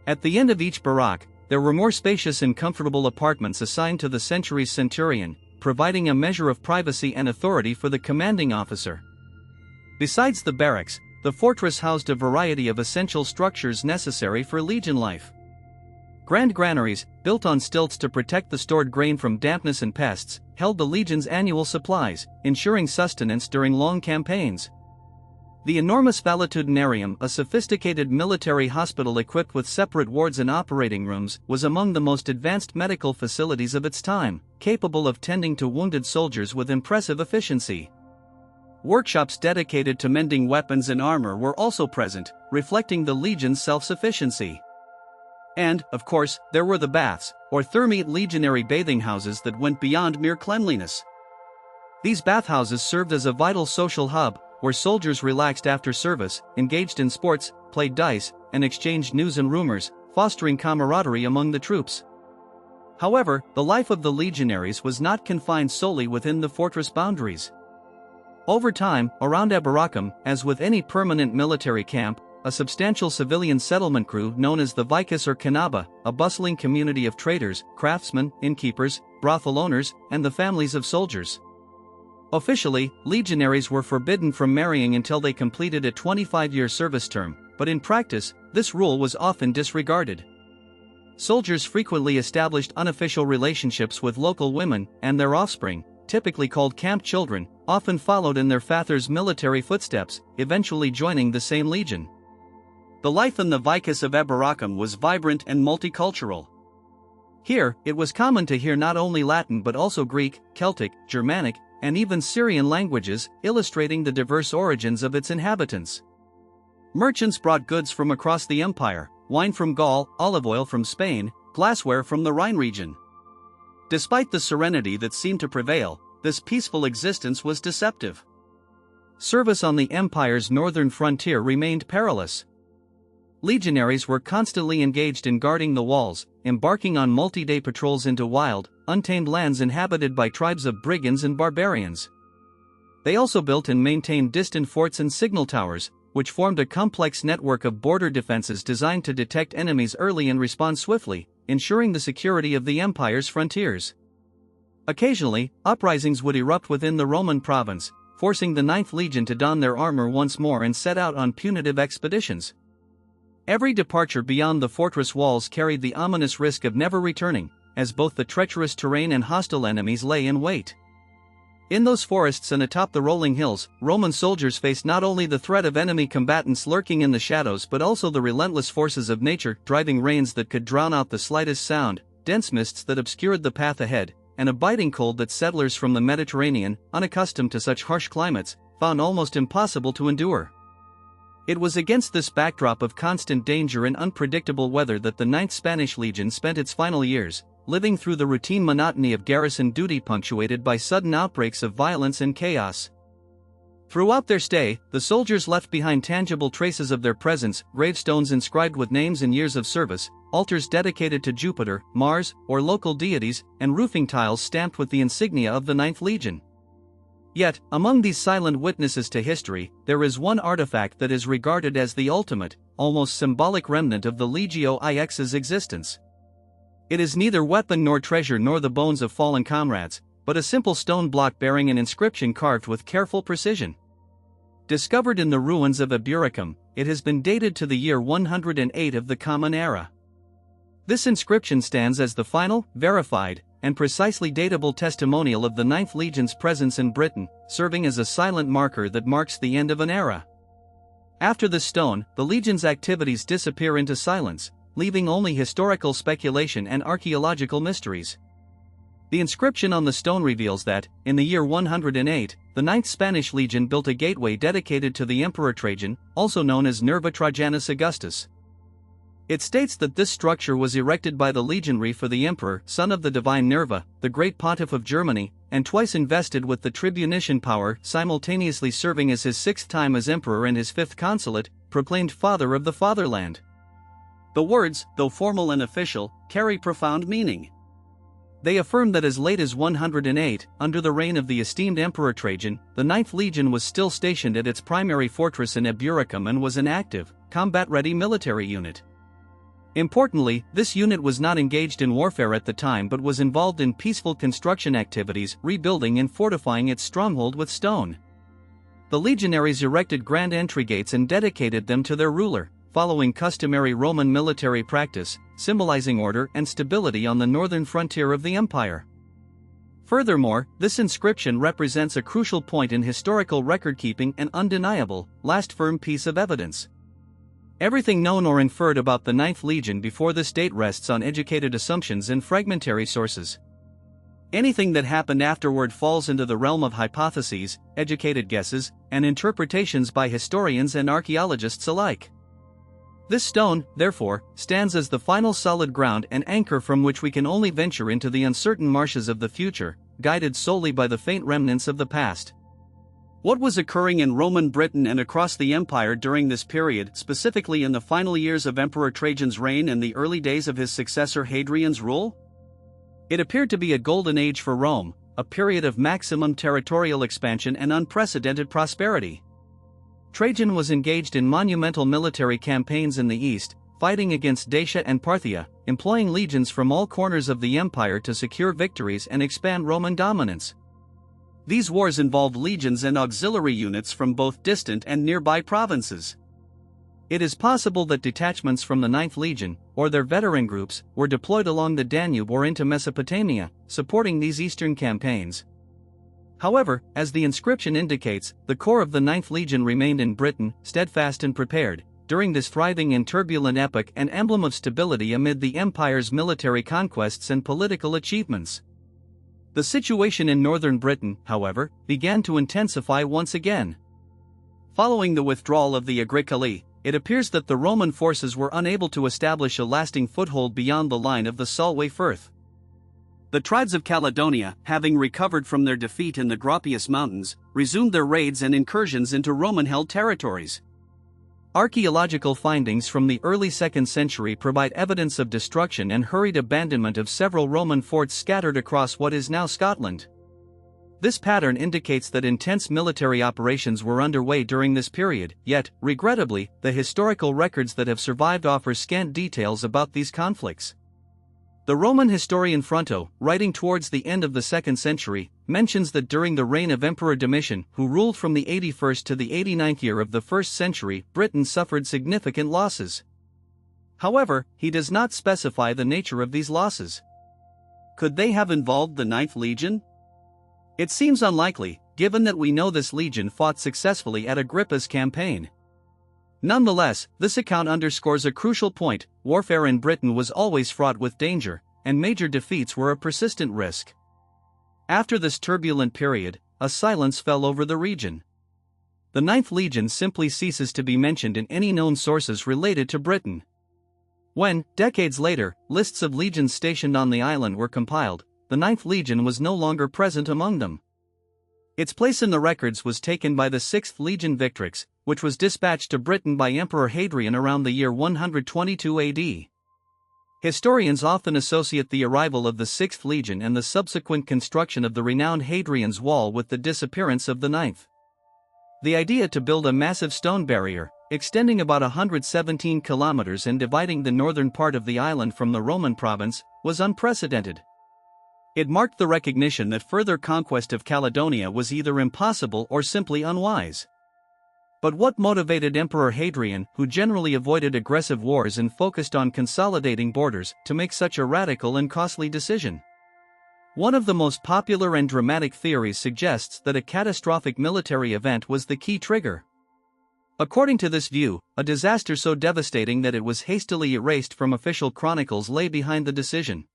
At the end of each barrack, there were more spacious and comfortable apartments assigned to the century's centurion, providing a measure of privacy and authority for the commanding officer. Besides the barracks, the fortress housed a variety of essential structures necessary for legion life. Grand granaries, built on stilts to protect the stored grain from dampness and pests, held the legion's annual supplies, ensuring sustenance during long campaigns. The enormous valetudinarium, a sophisticated military hospital equipped with separate wards and operating rooms, was among the most advanced medical facilities of its time, capable of tending to wounded soldiers with impressive efficiency. Workshops dedicated to mending weapons and armor were also present, reflecting the legion's self-sufficiency. And, of course, there were the baths, or thermae legionary bathing houses that went beyond mere cleanliness. These bathhouses served as a vital social hub, where soldiers relaxed after service, engaged in sports, played dice, and exchanged news and rumors, fostering camaraderie among the troops. However, the life of the legionaries was not confined solely within the fortress boundaries. Over time, around Eboracum, as with any permanent military camp, a substantial civilian settlement grew known as the Vicus or Canaba, a bustling community of traders, craftsmen, innkeepers, brothel owners, and the families of soldiers. Officially, legionaries were forbidden from marrying until they completed a 25-year service term, but in practice, this rule was often disregarded. Soldiers frequently established unofficial relationships with local women, and their offspring, typically called camp children, often followed in their father's military footsteps, eventually joining the same legion. The life in the Vicus of Eboracum was vibrant and multicultural. Here, it was common to hear not only Latin but also Greek, Celtic, Germanic, and even Syrian languages, illustrating the diverse origins of its inhabitants. Merchants brought goods from across the empire, wine from Gaul, olive oil from Spain, glassware from the Rhine region. Despite the serenity that seemed to prevail, this peaceful existence was deceptive. Service on the empire's northern frontier remained perilous. Legionaries were constantly engaged in guarding the walls, embarking on multi-day patrols into wild, untamed lands inhabited by tribes of brigands and barbarians. They also built and maintained distant forts and signal towers, which formed a complex network of border defenses designed to detect enemies early and respond swiftly, ensuring the security of the empire's frontiers. Occasionally, uprisings would erupt within the Roman province, forcing the Ninth Legion to don their armor once more and set out on punitive expeditions. Every departure beyond the fortress walls carried the ominous risk of never returning, as both the treacherous terrain and hostile enemies lay in wait. In those forests and atop the rolling hills, Roman soldiers faced not only the threat of enemy combatants lurking in the shadows but also the relentless forces of nature, driving rains that could drown out the slightest sound, dense mists that obscured the path ahead, and a biting cold that settlers from the Mediterranean, unaccustomed to such harsh climates, found almost impossible to endure. It was against this backdrop of constant danger and unpredictable weather that the Ninth Spanish Legion spent its final years, living through the routine monotony of garrison duty punctuated by sudden outbreaks of violence and chaos. Throughout their stay, the soldiers left behind tangible traces of their presence, gravestones inscribed with names and years of service, altars dedicated to Jupiter, Mars, or local deities, and roofing tiles stamped with the insignia of the Ninth Legion. Yet, among these silent witnesses to history, there is one artifact that is regarded as the ultimate, almost symbolic remnant of the Legio IX's existence. It is neither weapon nor treasure nor the bones of fallen comrades, but a simple stone block bearing an inscription carved with careful precision. Discovered in the ruins of Eburacum, it has been dated to the year 108 of the Common Era. This inscription stands as the final, verified, and precisely datable testimonial of the Ninth Legion's presence in Britain, serving as a silent marker that marks the end of an era. After the stone, the Legion's activities disappear into silence, leaving only historical speculation and archaeological mysteries. The inscription on the stone reveals that, in the year 108, the Ninth Spanish Legion built a gateway dedicated to the Emperor Trajan, also known as Nerva Trajanus Augustus. It states that this structure was erected by the legionary for the emperor, son of the divine Nerva, the great pontiff of Germany, and twice invested with the tribunician power, simultaneously serving as his sixth time as emperor and his fifth consulate, proclaimed father of the fatherland. The words, though formal and official, carry profound meaning. They affirm that as late as 108, under the reign of the esteemed Emperor Trajan, the Ninth Legion was still stationed at its primary fortress in Eburacum and was an active, combat-ready military unit. Importantly, this unit was not engaged in warfare at the time but was involved in peaceful construction activities, rebuilding and fortifying its stronghold with stone. The legionaries erected grand entry gates and dedicated them to their ruler, following customary Roman military practice, symbolizing order and stability on the northern frontier of the empire. Furthermore, this inscription represents a crucial point in historical record-keeping and undeniable, last firm piece of evidence. Everything known or inferred about the Ninth Legion before this date rests on educated assumptions and fragmentary sources. Anything that happened afterward falls into the realm of hypotheses, educated guesses, and interpretations by historians and archaeologists alike. This stone, therefore, stands as the final solid ground and anchor from which we can only venture into the uncertain marshes of the future, guided solely by the faint remnants of the past. What was occurring in Roman Britain and across the empire during this period, specifically in the final years of Emperor Trajan's reign and the early days of his successor Hadrian's rule? It appeared to be a golden age for Rome, a period of maximum territorial expansion and unprecedented prosperity. Trajan was engaged in monumental military campaigns in the east, fighting against Dacia and Parthia, employing legions from all corners of the empire to secure victories and expand Roman dominance. These wars involved legions and auxiliary units from both distant and nearby provinces. It is possible that detachments from the Ninth Legion, or their veteran groups, were deployed along the Danube or into Mesopotamia, supporting these eastern campaigns. However, as the inscription indicates, the core of the Ninth Legion remained in Britain, steadfast and prepared, during this thriving and turbulent epoch, an emblem of stability amid the empire's military conquests and political achievements. The situation in northern Britain, however, began to intensify once again. Following the withdrawal of the Agricoli, it appears that the Roman forces were unable to establish a lasting foothold beyond the line of the Solway Firth. The tribes of Caledonia, having recovered from their defeat in the Gropius Mountains, resumed their raids and incursions into Roman-held territories. Archaeological findings from the early 2nd century provide evidence of destruction and hurried abandonment of several Roman forts scattered across what is now Scotland. This pattern indicates that intense military operations were underway during this period, yet, regrettably, the historical records that have survived offer scant details about these conflicts. The Roman historian Fronto, writing towards the end of the 2nd century, mentions that during the reign of Emperor Domitian, who ruled from the 81st to the 89th year of the 1st century, Britain suffered significant losses. However, he does not specify the nature of these losses. Could they have involved the Ninth Legion? It seems unlikely, given that we know this legion fought successfully at Agrippa's campaign. Nonetheless, this account underscores a crucial point: warfare in Britain was always fraught with danger, and major defeats were a persistent risk. After this turbulent period, a silence fell over the region. The Ninth Legion simply ceases to be mentioned in any known sources related to Britain. When, decades later, lists of legions stationed on the island were compiled, the Ninth Legion was no longer present among them. Its place in the records was taken by the 6th Legion Victrix, which was dispatched to Britain by Emperor Hadrian around the year 122 AD. Historians often associate the arrival of the 6th Legion and the subsequent construction of the renowned Hadrian's Wall with the disappearance of the Ninth. The idea to build a massive stone barrier, extending about 117 kilometers and dividing the northern part of the island from the Roman province, was unprecedented. It marked the recognition that further conquest of Caledonia was either impossible or simply unwise. But what motivated Emperor Hadrian, who generally avoided aggressive wars and focused on consolidating borders, to make such a radical and costly decision? One of the most popular and dramatic theories suggests that a catastrophic military event was the key trigger. According to this view, a disaster so devastating that it was hastily erased from official chronicles lay behind the decision.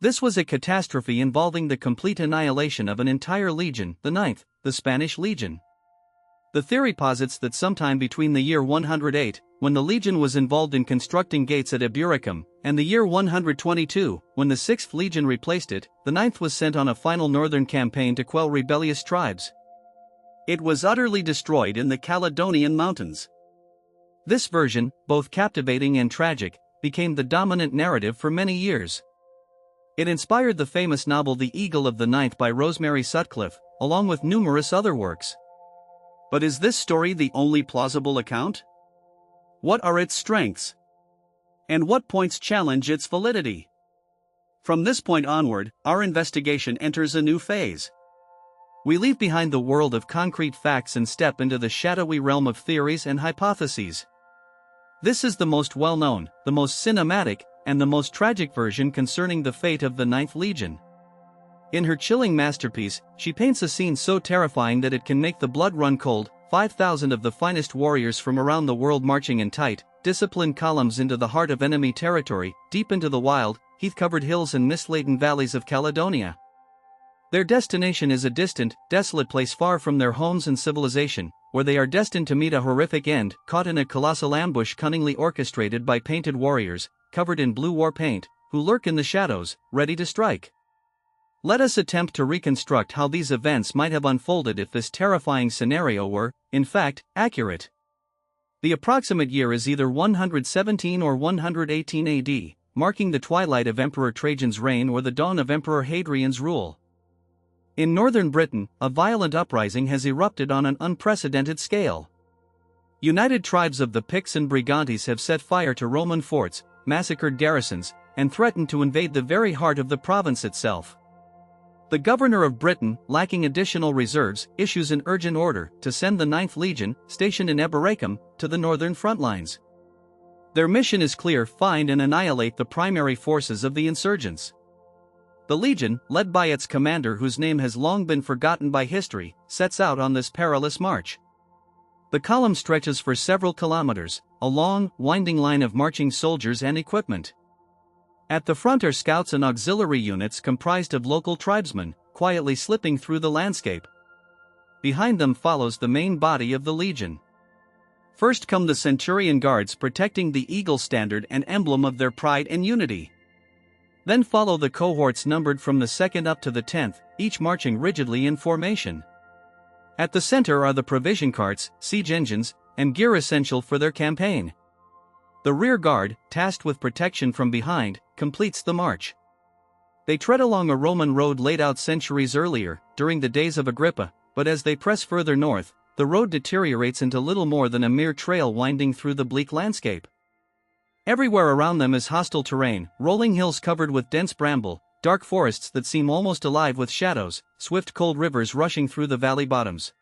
This was a catastrophe involving the complete annihilation of an entire legion, the Ninth, the Spanish Legion. The theory posits that sometime between the year 108, when the legion was involved in constructing gates at Eburacum, and the year 122, when the 6th Legion replaced it, the 9th was sent on a final northern campaign to quell rebellious tribes. It was utterly destroyed in the Caledonian Mountains. This version, both captivating and tragic, became the dominant narrative for many years. It inspired the famous novel The Eagle of the Ninth by Rosemary Sutcliffe, along with numerous other works. But is this story the only plausible account? What are its strengths? And what points challenge its validity? From this point onward, our investigation enters a new phase. We leave behind the world of concrete facts and step into the shadowy realm of theories and hypotheses. This is the most well-known, the most cinematic, and the most tragic version concerning the fate of the Ninth Legion. In her chilling masterpiece, she paints a scene so terrifying that it can make the blood run cold. 5,000 of the finest warriors from around the world marching in tight, disciplined columns into the heart of enemy territory, deep into the wild, heath-covered hills and mist-laden valleys of Caledonia. Their destination is a distant, desolate place far from their homes and civilization, where they are destined to meet a horrific end, caught in a colossal ambush cunningly orchestrated by painted warriors, covered in blue war paint, who lurk in the shadows, ready to strike. Let us attempt to reconstruct how these events might have unfolded if this terrifying scenario were, in fact, accurate. The approximate year is either 117 or 118 AD, marking the twilight of Emperor Trajan's reign or the dawn of Emperor Hadrian's rule. In northern Britain, a violent uprising has erupted on an unprecedented scale. United tribes of the Picts and Brigantes have set fire to Roman forts, massacred garrisons, and threatened to invade the very heart of the province itself. The governor of Britain, lacking additional reserves, issues an urgent order to send the 9th Legion, stationed in Eburacum, to the northern front lines. Their mission is clear: find and annihilate the primary forces of the insurgents. The Legion, led by its commander whose name has long been forgotten by history, sets out on this perilous march. The column stretches for several kilometers, a long, winding line of marching soldiers and equipment. At the front are scouts and auxiliary units comprised of local tribesmen, quietly slipping through the landscape. Behind them follows the main body of the legion. First come the centurion guards protecting the eagle standard and emblem of their pride and unity. Then follow the cohorts numbered from the 2nd up to the 10th, each marching rigidly in formation. At the center are the provision carts, siege engines, and gear essential for their campaign. The rear guard, tasked with protection from behind, completes the march. They tread along a Roman road laid out centuries earlier, during the days of Agrippa, but as they press further north, the road deteriorates into little more than a mere trail winding through the bleak landscape. Everywhere around them is hostile terrain, rolling hills covered with dense bramble, dark forests that seem almost alive with shadows, swift cold rivers rushing through the valley bottoms.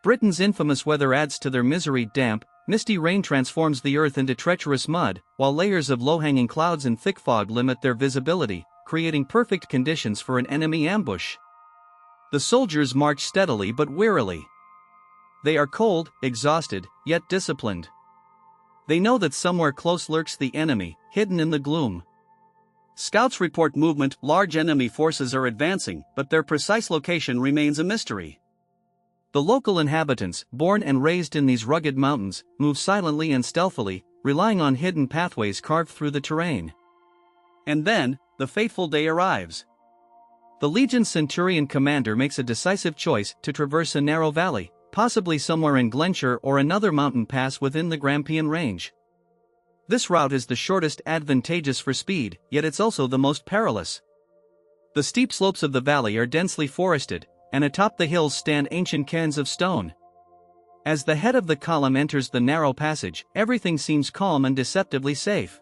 Britain's infamous weather adds to their misery. Damp, misty rain transforms the earth into treacherous mud, while layers of low-hanging clouds and thick fog limit their visibility, creating perfect conditions for an enemy ambush. The soldiers march steadily but wearily. They are cold, exhausted, yet disciplined. They know that somewhere close lurks the enemy, hidden in the gloom. Scouts report movement. Large enemy forces are advancing, but their precise location remains a mystery. The local inhabitants, born and raised in these rugged mountains, move silently and stealthily, relying on hidden pathways carved through the terrain. And then, the fateful day arrives. The legion's centurion commander makes a decisive choice to traverse a narrow valley, possibly somewhere in Glenshire or another mountain pass within the Grampian range. This route is the shortest, advantageous for speed, yet it's also the most perilous. The steep slopes of the valley are densely forested, and atop the hills stand ancient cairns of stone. As the head of the column enters the narrow passage, everything seems calm and deceptively safe.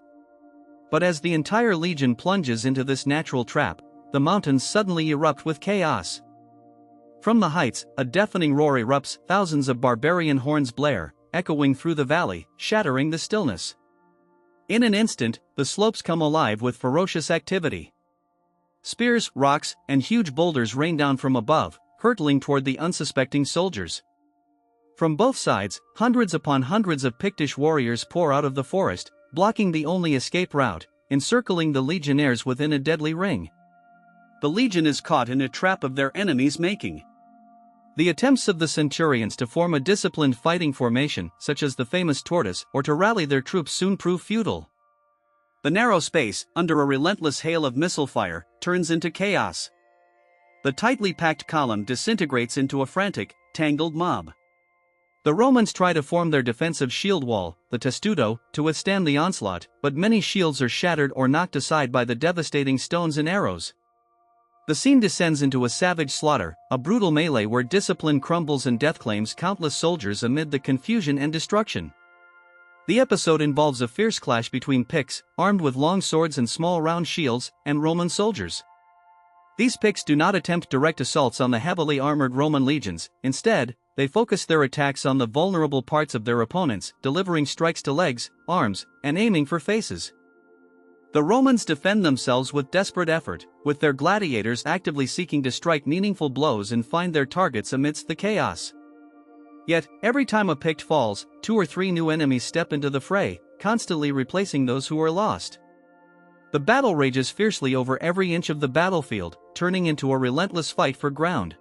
But as the entire legion plunges into this natural trap, the mountains suddenly erupt with chaos. From the heights, a deafening roar erupts, thousands of barbarian horns blare, echoing through the valley, shattering the stillness. In an instant, the slopes come alive with ferocious activity. Spears, rocks, and huge boulders rain down from above, hurtling toward the unsuspecting soldiers. From both sides, hundreds upon hundreds of Pictish warriors pour out of the forest, blocking the only escape route, encircling the legionnaires within a deadly ring. The legion is caught in a trap of their enemies' making. The attempts of the centurions to form a disciplined fighting formation, such as the famous tortoise, or to rally their troops soon prove futile. The narrow space, under a relentless hail of missile fire, turns into chaos. The tightly packed column disintegrates into a frantic, tangled mob. The Romans try to form their defensive shield wall, the testudo, to withstand the onslaught, but many shields are shattered or knocked aside by the devastating stones and arrows. The scene descends into a savage slaughter, a brutal melee where discipline crumbles and death claims countless soldiers amid the confusion and destruction. The episode involves a fierce clash between Picts, armed with long swords and small round shields, and Roman soldiers. These Picts do not attempt direct assaults on the heavily armored Roman legions. Instead, they focus their attacks on the vulnerable parts of their opponents, delivering strikes to legs, arms, and aiming for faces. The Romans defend themselves with desperate effort, with their gladiators actively seeking to strike meaningful blows and find their targets amidst the chaos. Yet, every time a Pict falls, 2 or 3 new enemies step into the fray, constantly replacing those who are lost. The battle rages fiercely over every inch of the battlefield, turning into a relentless fight for ground.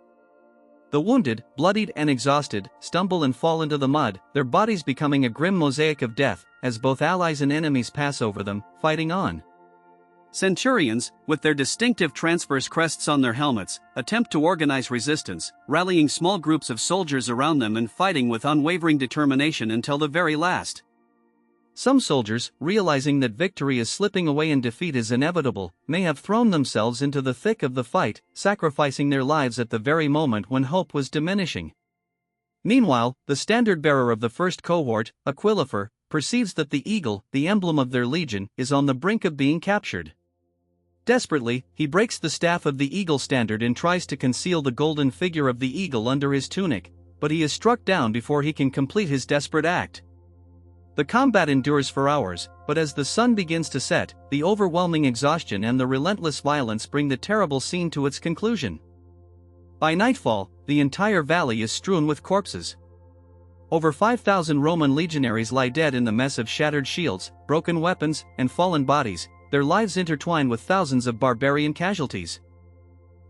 The wounded, bloodied and exhausted, stumble and fall into the mud, their bodies becoming a grim mosaic of death, as both allies and enemies pass over them, fighting on. Centurions, with their distinctive transverse crests on their helmets, attempt to organize resistance, rallying small groups of soldiers around them and fighting with unwavering determination until the very last. Some soldiers, realizing that victory is slipping away and defeat is inevitable, may have thrown themselves into the thick of the fight, sacrificing their lives at the very moment when hope was diminishing. Meanwhile, the standard-bearer of the first cohort, Aquilifer, perceives that the eagle, the emblem of their legion, is on the brink of being captured. Desperately, he breaks the staff of the eagle standard and tries to conceal the golden figure of the eagle under his tunic, but he is struck down before he can complete his desperate act. The combat endures for hours, but as the sun begins to set, the overwhelming exhaustion and the relentless violence bring the terrible scene to its conclusion. By nightfall, the entire valley is strewn with corpses. Over 5,000 Roman legionaries lie dead in the mess of shattered shields, broken weapons, and fallen bodies, their lives intertwined with thousands of barbarian casualties.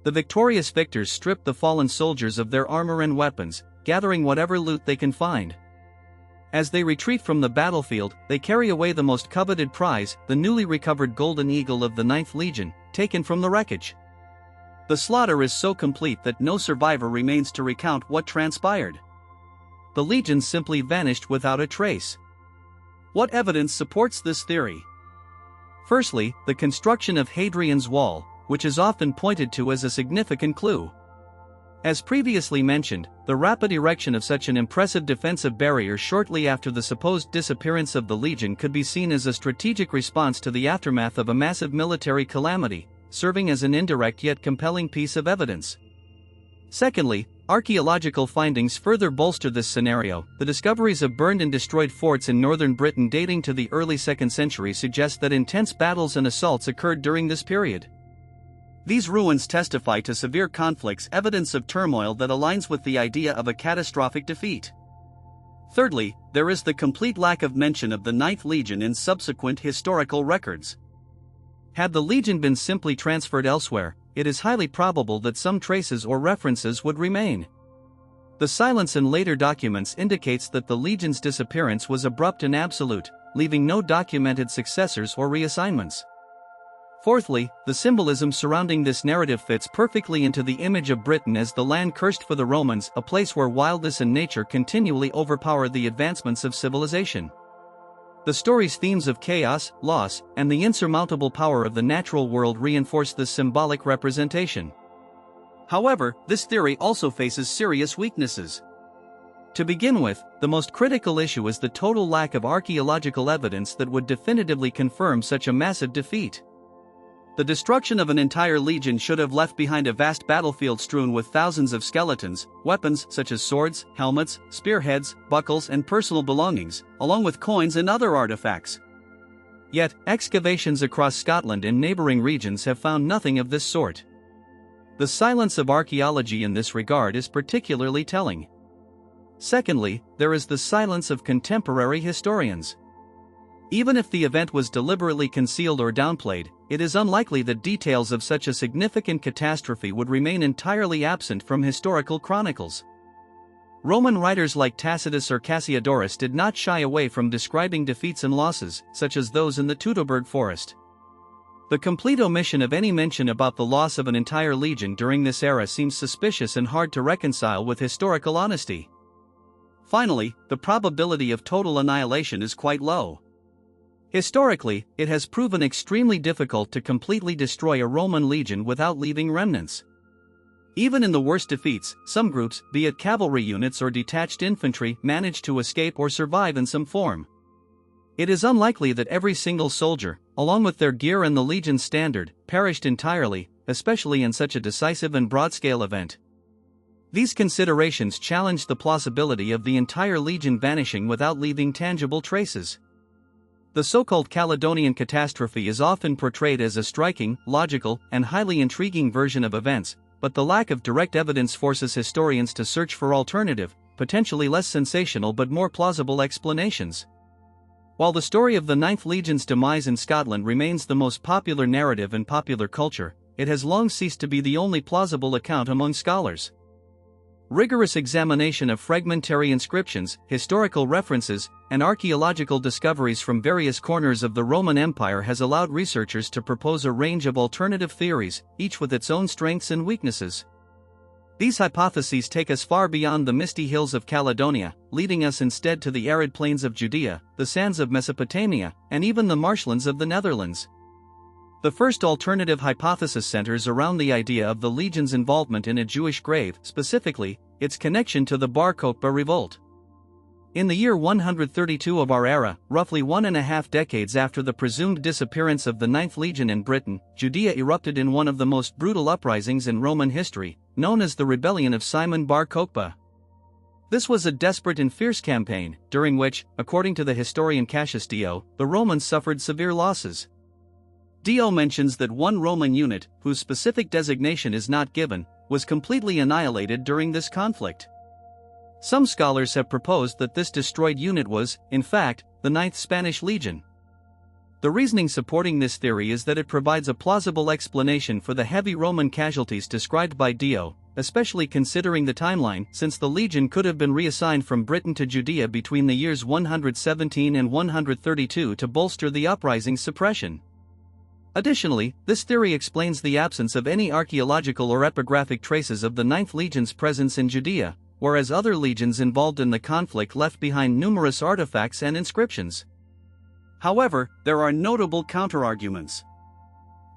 The victorious victors strip the fallen soldiers of their armor and weapons, gathering whatever loot they can find. As they retreat from the battlefield, they carry away the most coveted prize, the newly recovered golden eagle of the Ninth Legion, taken from the wreckage. The slaughter is so complete that no survivor remains to recount what transpired. The legions simply vanished without a trace. What evidence supports this theory? Firstly, the construction of Hadrian's Wall, which is often pointed to as a significant clue. As previously mentioned, the rapid erection of such an impressive defensive barrier shortly after the supposed disappearance of the legion could be seen as a strategic response to the aftermath of a massive military calamity, serving as an indirect yet compelling piece of evidence. Secondly, archaeological findings further bolster this scenario. The discoveries of burned and destroyed forts in northern Britain dating to the early 2nd century suggest that intense battles and assaults occurred during this period. These ruins testify to severe conflicts, evidence of turmoil that aligns with the idea of a catastrophic defeat. Thirdly, there is the complete lack of mention of the Ninth Legion in subsequent historical records. Had the legion been simply transferred elsewhere, it is highly probable that some traces or references would remain. The silence in later documents indicates that the legion's disappearance was abrupt and absolute, leaving no documented successors or reassignments. Fourthly, the symbolism surrounding this narrative fits perfectly into the image of Britain as the land cursed for the Romans, a place where wildness and nature continually overpower the advancements of civilization. The story's themes of chaos, loss, and the insurmountable power of the natural world reinforce this symbolic representation. However, this theory also faces serious weaknesses. To begin with, the most critical issue is the total lack of archaeological evidence that would definitively confirm such a massive defeat. The destruction of an entire legion should have left behind a vast battlefield strewn with thousands of skeletons, weapons such as swords, helmets, spearheads, buckles, and personal belongings, along with coins and other artifacts. Yet, excavations across Scotland and neighboring regions have found nothing of this sort. The silence of archaeology in this regard is particularly telling. Secondly, there is the silence of contemporary historians. Even if the event was deliberately concealed or downplayed, it is unlikely that details of such a significant catastrophe would remain entirely absent from historical chronicles. Roman writers like Tacitus or Cassiodorus did not shy away from describing defeats and losses, such as those in the Teutoburg forest. The complete omission of any mention about the loss of an entire legion during this era seems suspicious and hard to reconcile with historical honesty. Finally, the probability of total annihilation is quite low. Historically, it has proven extremely difficult to completely destroy a Roman legion without leaving remnants. Even in the worst defeats, some groups, be it cavalry units or detached infantry, manage to escape or survive in some form. It is unlikely that every single soldier, along with their gear and the legion's standard, perished entirely, especially in such a decisive and broad-scale event. These considerations challenge the plausibility of the entire legion vanishing without leaving tangible traces. The so-called Caledonian catastrophe is often portrayed as a striking, logical, and highly intriguing version of events, but the lack of direct evidence forces historians to search for alternative, potentially less sensational but more plausible explanations. While the story of the Ninth Legion's demise in Scotland remains the most popular narrative in popular culture, it has long ceased to be the only plausible account among scholars. Rigorous examination of fragmentary inscriptions, historical references, and archaeological discoveries from various corners of the Roman Empire has allowed researchers to propose a range of alternative theories, each with its own strengths and weaknesses. These hypotheses take us far beyond the misty hills of Caledonia, leading us instead to the arid plains of Judea, the sands of Mesopotamia, and even the marshlands of the Netherlands. The first alternative hypothesis centers around the idea of the legion's involvement in a Jewish grave, specifically, its connection to the Bar Kokhba revolt. In the year 132 of our era, roughly 1.5 decades after the presumed disappearance of the Ninth Legion in Britain, Judea erupted in one of the most brutal uprisings in Roman history, known as the Rebellion of Simon Bar Kokhba. This was a desperate and fierce campaign, during which, according to the historian Cassius Dio, the Romans suffered severe losses. Dio mentions that one Roman unit, whose specific designation is not given, was completely annihilated during this conflict. Some scholars have proposed that this destroyed unit was, in fact, the Ninth Spanish Legion. The reasoning supporting this theory is that it provides a plausible explanation for the heavy Roman casualties described by Dio, especially considering the timeline, since the legion could have been reassigned from Britain to Judea between the years 117 and 132 to bolster the uprising's suppression. Additionally, this theory explains the absence of any archaeological or epigraphic traces of the Ninth Legion's presence in Judea, whereas other legions involved in the conflict left behind numerous artifacts and inscriptions. However, there are notable counterarguments.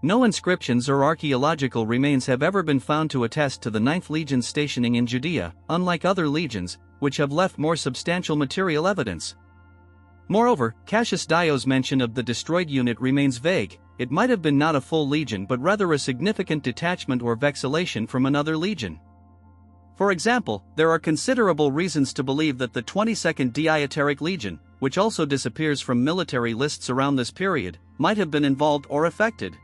No inscriptions or archaeological remains have ever been found to attest to the Ninth Legion's stationing in Judea, unlike other legions, which have left more substantial material evidence. Moreover, Cassius Dio's mention of the destroyed unit remains vague. It might have been not a full legion but rather a significant detachment or vexillation from another legion. For example, there are considerable reasons to believe that the 22nd Dieteric Legion, which also disappears from military lists around this period, might have been involved or affected.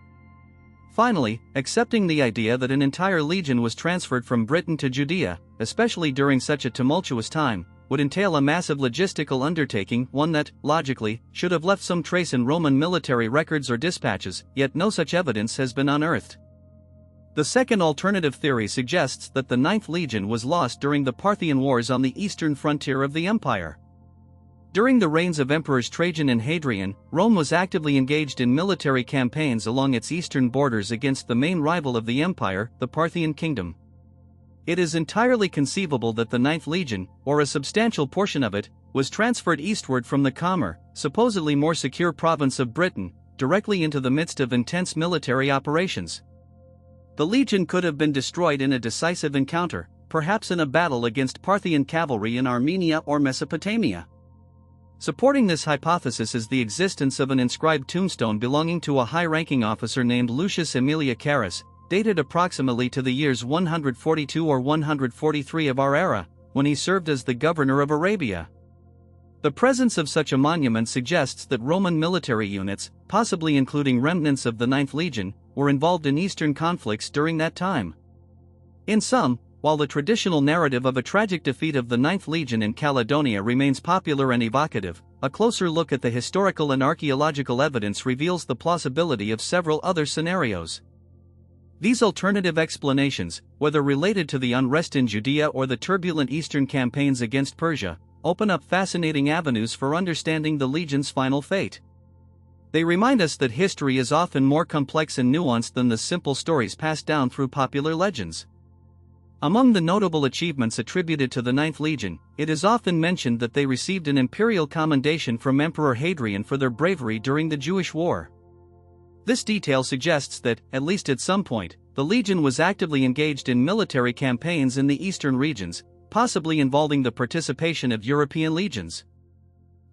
Finally, accepting the idea that an entire legion was transferred from Britain to Judea, especially during such a tumultuous time, would entail a massive logistical undertaking, one that, logically, should have left some trace in Roman military records or dispatches, yet no such evidence has been unearthed. The second alternative theory suggests that the Ninth Legion was lost during the Parthian Wars on the eastern frontier of the empire. During the reigns of Emperors Trajan and Hadrian, Rome was actively engaged in military campaigns along its eastern borders against the main rival of the empire, the Parthian kingdom. It is entirely conceivable that the Ninth Legion, or a substantial portion of it, was transferred eastward from the calmer, supposedly more secure province of Britain, directly into the midst of intense military operations. The legion could have been destroyed in a decisive encounter, perhaps in a battle against Parthian cavalry in Armenia or Mesopotamia. Supporting this hypothesis is the existence of an inscribed tombstone belonging to a high-ranking officer named Lucius Aemilia Carus, dated approximately to the years 142 or 143 of our era, when he served as the governor of Arabia. The presence of such a monument suggests that Roman military units, possibly including remnants of the Ninth Legion, were involved in eastern conflicts during that time. In sum, while the traditional narrative of a tragic defeat of the Ninth Legion in Caledonia remains popular and evocative, a closer look at the historical and archaeological evidence reveals the plausibility of several other scenarios. These alternative explanations, whether related to the unrest in Judea or the turbulent eastern campaigns against Persia, open up fascinating avenues for understanding the legion's final fate. They remind us that history is often more complex and nuanced than the simple stories passed down through popular legends. Among the notable achievements attributed to the Ninth Legion, it is often mentioned that they received an imperial commendation from Emperor Hadrian for their bravery during the Jewish War. This detail suggests that, at least at some point, the legion was actively engaged in military campaigns in the eastern regions, possibly involving the participation of European legions.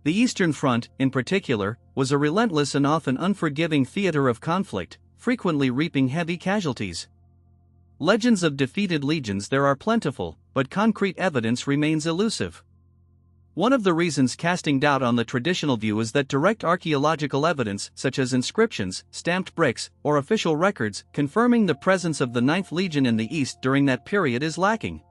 The Eastern Front, in particular, was a relentless and often unforgiving theater of conflict, frequently reaping heavy casualties. Legends of defeated legions there are plentiful, but concrete evidence remains elusive. One of the reasons casting doubt on the traditional view is that direct archaeological evidence, such as inscriptions, stamped bricks, or official records confirming the presence of the Ninth Legion in the East during that period is lacking.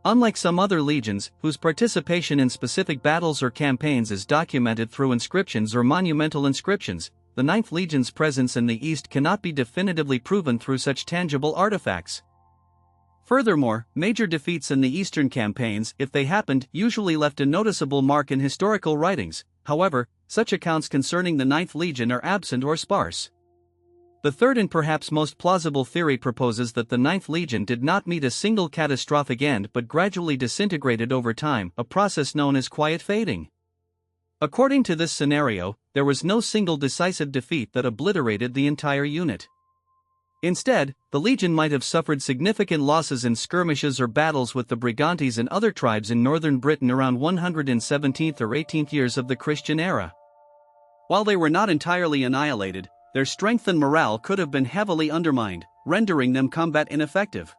Unlike some other legions, whose participation in specific battles or campaigns is documented through inscriptions or monumental inscriptions, the Ninth Legion's presence in the East cannot be definitively proven through such tangible artifacts. Furthermore, major defeats in the Eastern campaigns, if they happened, usually left a noticeable mark in historical writings. However, such accounts concerning the Ninth Legion are absent or sparse. The third and perhaps most plausible theory proposes that the Ninth Legion did not meet a single catastrophic end but gradually disintegrated over time, a process known as quiet fading. According to this scenario, there was no single decisive defeat that obliterated the entire unit. Instead, the legion might have suffered significant losses in skirmishes or battles with the Brigantes and other tribes in northern Britain around 117th or 18th years of the Christian era. While they were not entirely annihilated, their strength and morale could have been heavily undermined, rendering them combat ineffective.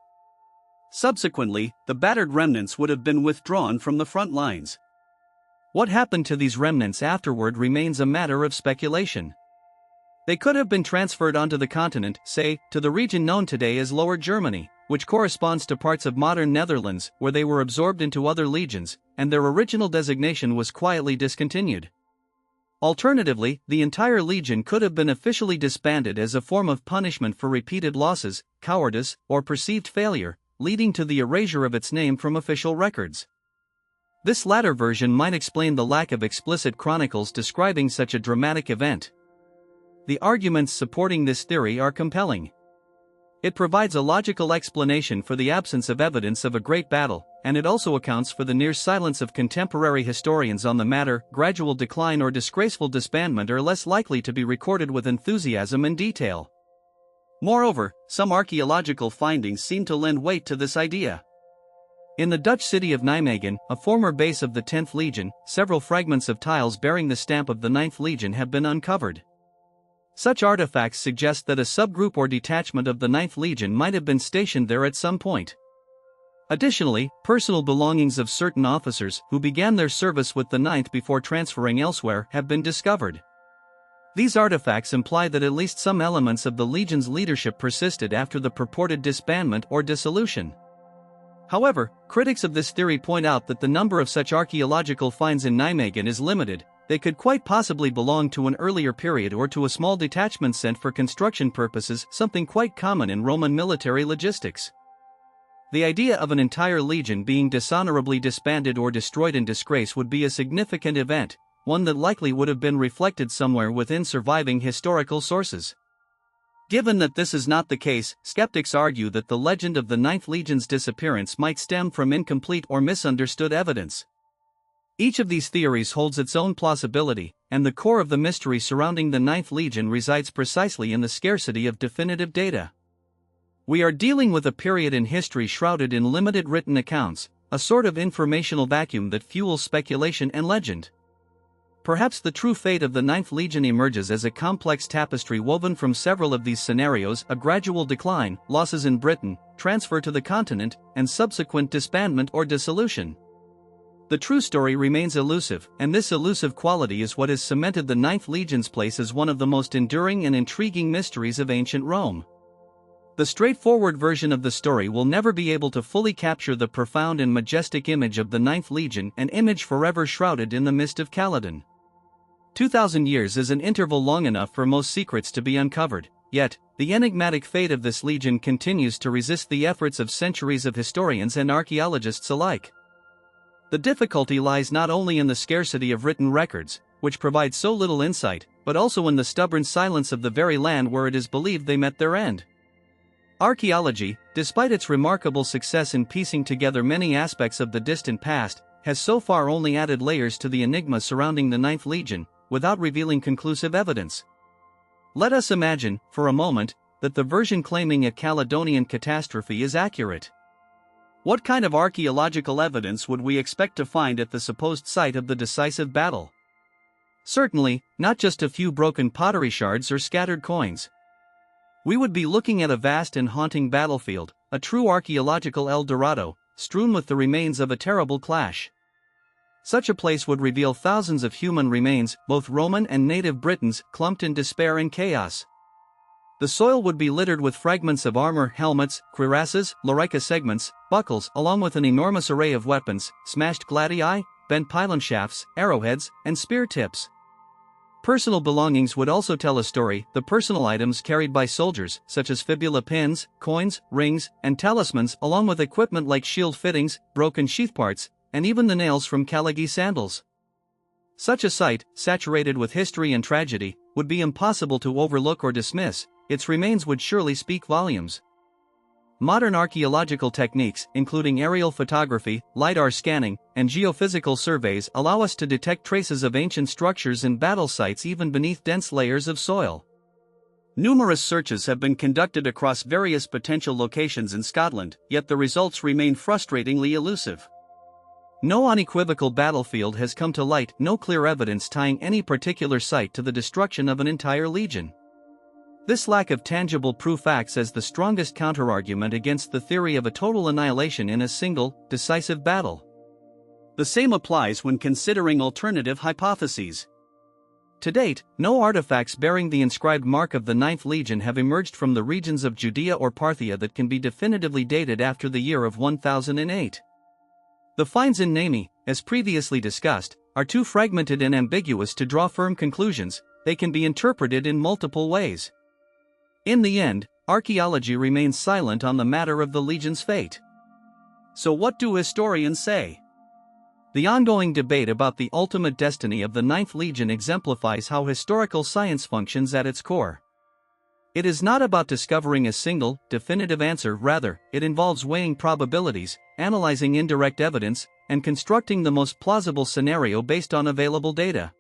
Subsequently, the battered remnants would have been withdrawn from the front lines. What happened to these remnants afterward remains a matter of speculation. They could have been transferred onto the continent, say, to the region known today as Lower Germany, which corresponds to parts of modern Netherlands, where they were absorbed into other legions, and their original designation was quietly discontinued. Alternatively, the entire legion could have been officially disbanded as a form of punishment for repeated losses, cowardice, or perceived failure, leading to the erasure of its name from official records. This latter version might explain the lack of explicit chronicles describing such a dramatic event. The arguments supporting this theory are compelling. It provides a logical explanation for the absence of evidence of a great battle, and it also accounts for the near silence of contemporary historians on the matter. Gradual decline or disgraceful disbandment are less likely to be recorded with enthusiasm and detail. Moreover, some archaeological findings seem to lend weight to this idea. In the Dutch city of Nijmegen, a former base of the 10th Legion, several fragments of tiles bearing the stamp of the 9th Legion have been uncovered. Such artifacts suggest that a subgroup or detachment of the 9th Legion might have been stationed there at some point. Additionally, personal belongings of certain officers who began their service with the 9th before transferring elsewhere have been discovered. These artifacts imply that at least some elements of the Legion's leadership persisted after the purported disbandment or dissolution. However, critics of this theory point out that the number of such archaeological finds in Nijmegen is limited. They could quite possibly belong to an earlier period or to a small detachment sent for construction purposes, something quite common in Roman military logistics. The idea of an entire legion being dishonorably disbanded or destroyed in disgrace would be a significant event, one that likely would have been reflected somewhere within surviving historical sources. Given that this is not the case, skeptics argue that the legend of the Ninth Legion's disappearance might stem from incomplete or misunderstood evidence. Each of these theories holds its own plausibility, and the core of the mystery surrounding the Ninth Legion resides precisely in the scarcity of definitive data. We are dealing with a period in history shrouded in limited written accounts, a sort of informational vacuum that fuels speculation and legend. Perhaps the true fate of the Ninth Legion emerges as a complex tapestry woven from several of these scenarios: a gradual decline, losses in Britain, transfer to the continent, and subsequent disbandment or dissolution. The true story remains elusive, and this elusive quality is what has cemented the Ninth Legion's place as one of the most enduring and intriguing mysteries of ancient Rome. The straightforward version of the story will never be able to fully capture the profound and majestic image of the Ninth Legion, an image forever shrouded in the mist of Caledon. 2,000 years is an interval long enough for most secrets to be uncovered, yet, the enigmatic fate of this legion continues to resist the efforts of centuries of historians and archaeologists alike. The difficulty lies not only in the scarcity of written records, which provide so little insight, but also in the stubborn silence of the very land where it is believed they met their end. Archaeology, despite its remarkable success in piecing together many aspects of the distant past, has so far only added layers to the enigma surrounding the Ninth Legion, without revealing conclusive evidence. Let us imagine, for a moment, that the version claiming a Caledonian catastrophe is accurate. What kind of archaeological evidence would we expect to find at the supposed site of the decisive battle? Certainly, not just a few broken pottery shards or scattered coins. We would be looking at a vast and haunting battlefield, a true archaeological El Dorado, strewn with the remains of a terrible clash. Such a place would reveal thousands of human remains, both Roman and native Britons, clumped in despair and chaos. The soil would be littered with fragments of armor, helmets, cuirasses, lorica segments, buckles, along with an enormous array of weapons: smashed gladii, bent pylon shafts, arrowheads, and spear tips. Personal belongings would also tell a story: the personal items carried by soldiers, such as fibula pins, coins, rings, and talismans, along with equipment like shield fittings, broken sheath parts, and even the nails from Calagi sandals. Such a sight, saturated with history and tragedy, would be impossible to overlook or dismiss. Its remains would surely speak volumes. Modern archaeological techniques, including aerial photography, LiDAR scanning, and geophysical surveys, allow us to detect traces of ancient structures and battle sites even beneath dense layers of soil. Numerous searches have been conducted across various potential locations in Scotland, yet the results remain frustratingly elusive. No unequivocal battlefield has come to light, no clear evidence tying any particular site to the destruction of an entire legion. This lack of tangible proof acts as the strongest counterargument against the theory of a total annihilation in a single, decisive battle. The same applies when considering alternative hypotheses. To date, no artifacts bearing the inscribed mark of the Ninth Legion have emerged from the regions of Judea or Parthia that can be definitively dated after the year of 1008. The finds in Nemi, as previously discussed, are too fragmented and ambiguous to draw firm conclusions. They can be interpreted in multiple ways. In the end, archaeology remains silent on the matter of the Legion's fate. So what do historians say? The ongoing debate about the ultimate destiny of the Ninth Legion exemplifies how historical science functions at its core. It is not about discovering a single, definitive answer; rather, it involves weighing probabilities, analyzing indirect evidence, and constructing the most plausible scenario based on available data.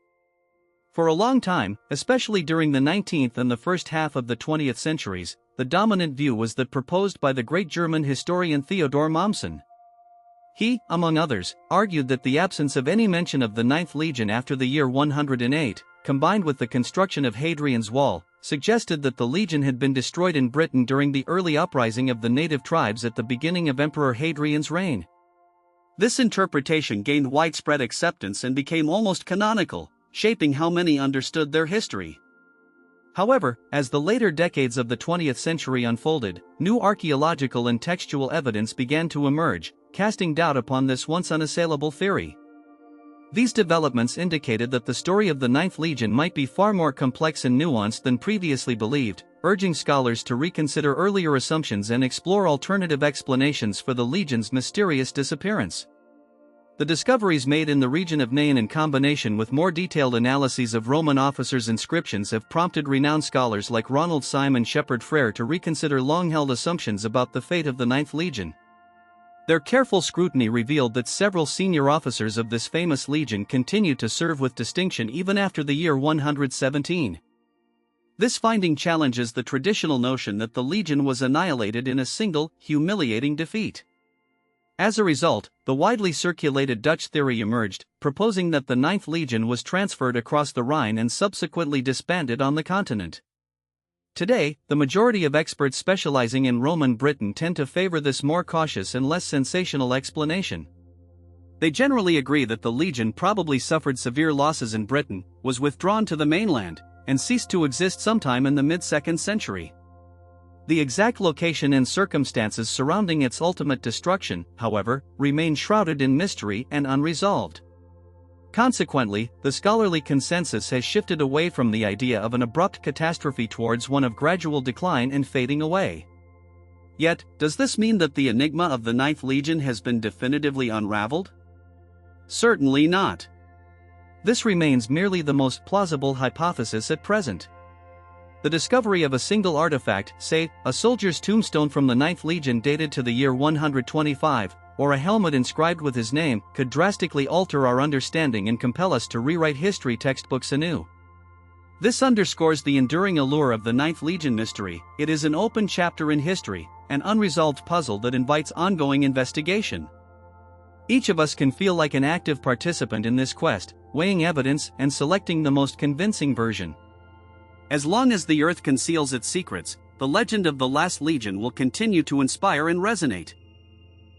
For a long time, especially during the 19th and the first half of the 20th centuries, the dominant view was that proposed by the great German historian Theodor Mommsen. He, among others, argued that the absence of any mention of the Ninth Legion after the year 108, combined with the construction of Hadrian's Wall, suggested that the Legion had been destroyed in Britain during the early uprising of the native tribes at the beginning of Emperor Hadrian's reign. This interpretation gained widespread acceptance and became almost canonical, shaping how many understood their history. However, as the later decades of the 20th century unfolded, new archaeological and textual evidence began to emerge, casting doubt upon this once unassailable theory. These developments indicated that the story of the Ninth Legion might be far more complex and nuanced than previously believed, urging scholars to reconsider earlier assumptions and explore alternative explanations for the Legion's mysterious disappearance. The discoveries made in the region of Nain in combination with more detailed analyses of Roman officers' inscriptions have prompted renowned scholars like Ronald Syme and Shepard Frere to reconsider long-held assumptions about the fate of the Ninth Legion. Their careful scrutiny revealed that several senior officers of this famous legion continued to serve with distinction even after the year 117. This finding challenges the traditional notion that the legion was annihilated in a single, humiliating defeat. As a result, the widely circulated Dutch theory emerged, proposing that the Ninth Legion was transferred across the Rhine and subsequently disbanded on the continent. Today, the majority of experts specializing in Roman Britain tend to favor this more cautious and less sensational explanation. They generally agree that the legion probably suffered severe losses in Britain, was withdrawn to the mainland, and ceased to exist sometime in the mid-2nd century. The exact location and circumstances surrounding its ultimate destruction, however, remain shrouded in mystery and unresolved. Consequently, the scholarly consensus has shifted away from the idea of an abrupt catastrophe towards one of gradual decline and fading away. Yet, does this mean that the enigma of the Ninth Legion has been definitively unraveled? Certainly not. This remains merely the most plausible hypothesis at present. The discovery of a single artifact, say, a soldier's tombstone from the Ninth Legion dated to the year 125, or a helmet inscribed with his name, could drastically alter our understanding and compel us to rewrite history textbooks anew. This underscores the enduring allure of the Ninth Legion mystery. It is an open chapter in history, an unresolved puzzle that invites ongoing investigation. Each of us can feel like an active participant in this quest, weighing evidence and selecting the most convincing version. As long as the Earth conceals its secrets, the legend of the Last Legion will continue to inspire and resonate.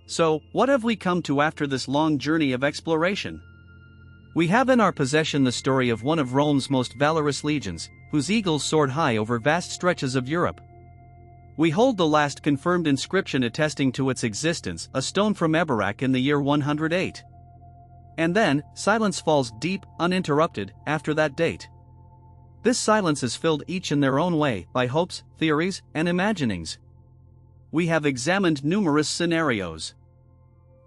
So, what have we come to after this long journey of exploration? We have in our possession the story of one of Rome's most valorous legions, whose eagles soared high over vast stretches of Europe. We hold the last confirmed inscription attesting to its existence, a stone from Eberach in the year 108. And then, silence falls deep, uninterrupted, after that date. This silence is filled each in their own way by hopes, theories, and imaginings. We have examined numerous scenarios.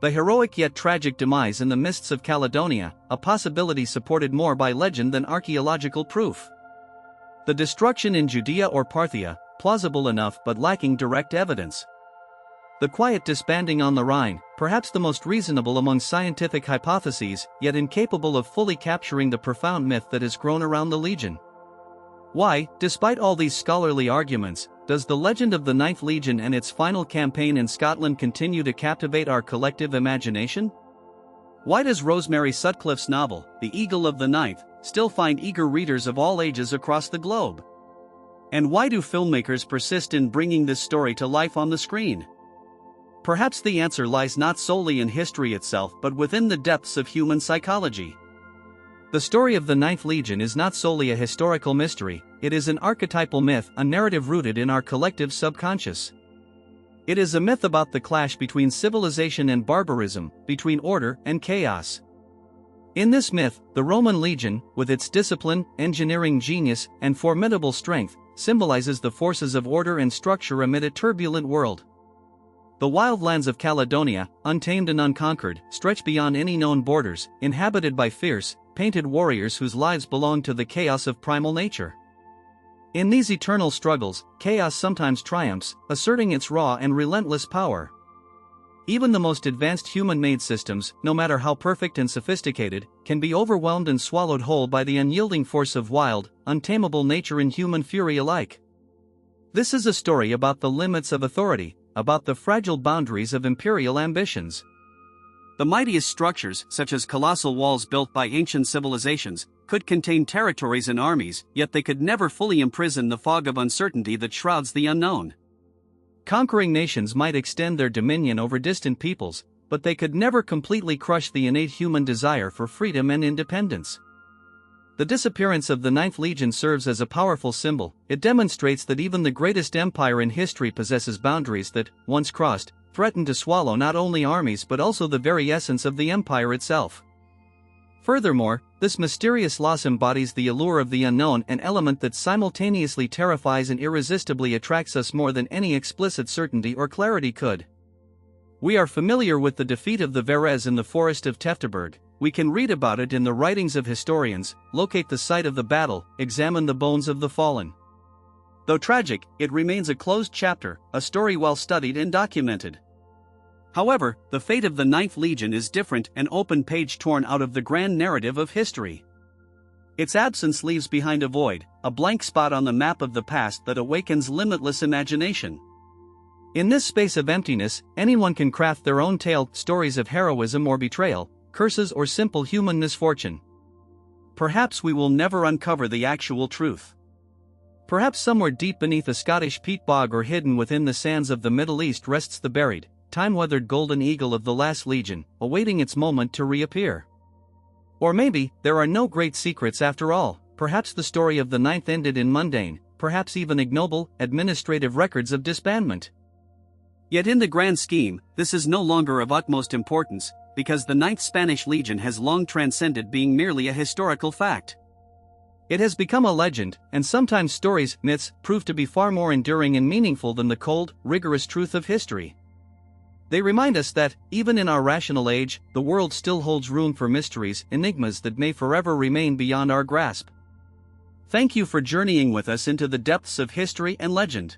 The heroic yet tragic demise in the mists of Caledonia, a possibility supported more by legend than archaeological proof. The destruction in Judea or Parthia, plausible enough but lacking direct evidence. The quiet disbanding on the Rhine, perhaps the most reasonable among scientific hypotheses, yet incapable of fully capturing the profound myth that has grown around the Legion. Why, despite all these scholarly arguments, does the legend of the Ninth Legion and its final campaign in Scotland continue to captivate our collective imagination? Why does Rosemary Sutcliffe's novel, The Eagle of the Ninth, still find eager readers of all ages across the globe? And why do filmmakers persist in bringing this story to life on the screen? Perhaps the answer lies not solely in history itself but within the depths of human psychology. The story of the Ninth Legion is not solely a historical mystery, it is an archetypal myth, a narrative rooted in our collective subconscious. It is a myth about the clash between civilization and barbarism, between order and chaos. In this myth, the Roman legion, with its discipline, engineering genius, and formidable strength, symbolizes the forces of order and structure amid a turbulent world. The wild lands of Caledonia, untamed and unconquered, stretch beyond any known borders, inhabited by fierce, painted warriors whose lives belong to the chaos of primal nature. In these eternal struggles, chaos sometimes triumphs, asserting its raw and relentless power. Even the most advanced human-made systems, no matter how perfect and sophisticated, can be overwhelmed and swallowed whole by the unyielding force of wild, untamable nature and human fury alike. This is a story about the limits of authority, about the fragile boundaries of imperial ambitions. The mightiest structures, such as colossal walls built by ancient civilizations, could contain territories and armies, yet they could never fully imprison the fog of uncertainty that shrouds the unknown. Conquering nations might extend their dominion over distant peoples, but they could never completely crush the innate human desire for freedom and independence. The disappearance of the Ninth Legion serves as a powerful symbol. It demonstrates that even the greatest empire in history possesses boundaries that, once crossed, threaten to swallow not only armies but also the very essence of the empire itself. Furthermore, this mysterious loss embodies the allure of the unknown, an element that simultaneously terrifies and irresistibly attracts us more than any explicit certainty or clarity could. We are familiar with the defeat of the Verres in the forest of Teutoburg. We can read about it in the writings of historians, locate the site of the battle, examine the bones of the fallen. Though tragic, it remains a closed chapter, a story well studied and documented. However, the fate of the Ninth Legion is different, an open page torn out of the grand narrative of history. Its absence leaves behind a void, a blank spot on the map of the past that awakens limitless imagination. In this space of emptiness, anyone can craft their own tale, stories of heroism or betrayal, curses or simple human misfortune. Perhaps we will never uncover the actual truth. Perhaps somewhere deep beneath a Scottish peat bog or hidden within the sands of the Middle East rests the buried, time-weathered golden eagle of the last legion, awaiting its moment to reappear. Or maybe, there are no great secrets after all. Perhaps the story of the Ninth ended in mundane, perhaps even ignoble, administrative records of disbandment. Yet in the grand scheme, this is no longer of utmost importance, because the Ninth Spanish Legion has long transcended being merely a historical fact. It has become a legend, and sometimes stories, myths, prove to be far more enduring and meaningful than the cold, rigorous truth of history. They remind us that, even in our rational age, the world still holds room for mysteries, enigmas that may forever remain beyond our grasp. Thank you for journeying with us into the depths of history and legend.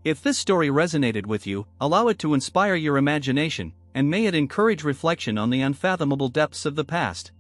If this story resonated with you, allow it to inspire your imagination, and may it encourage reflection on the unfathomable depths of the past.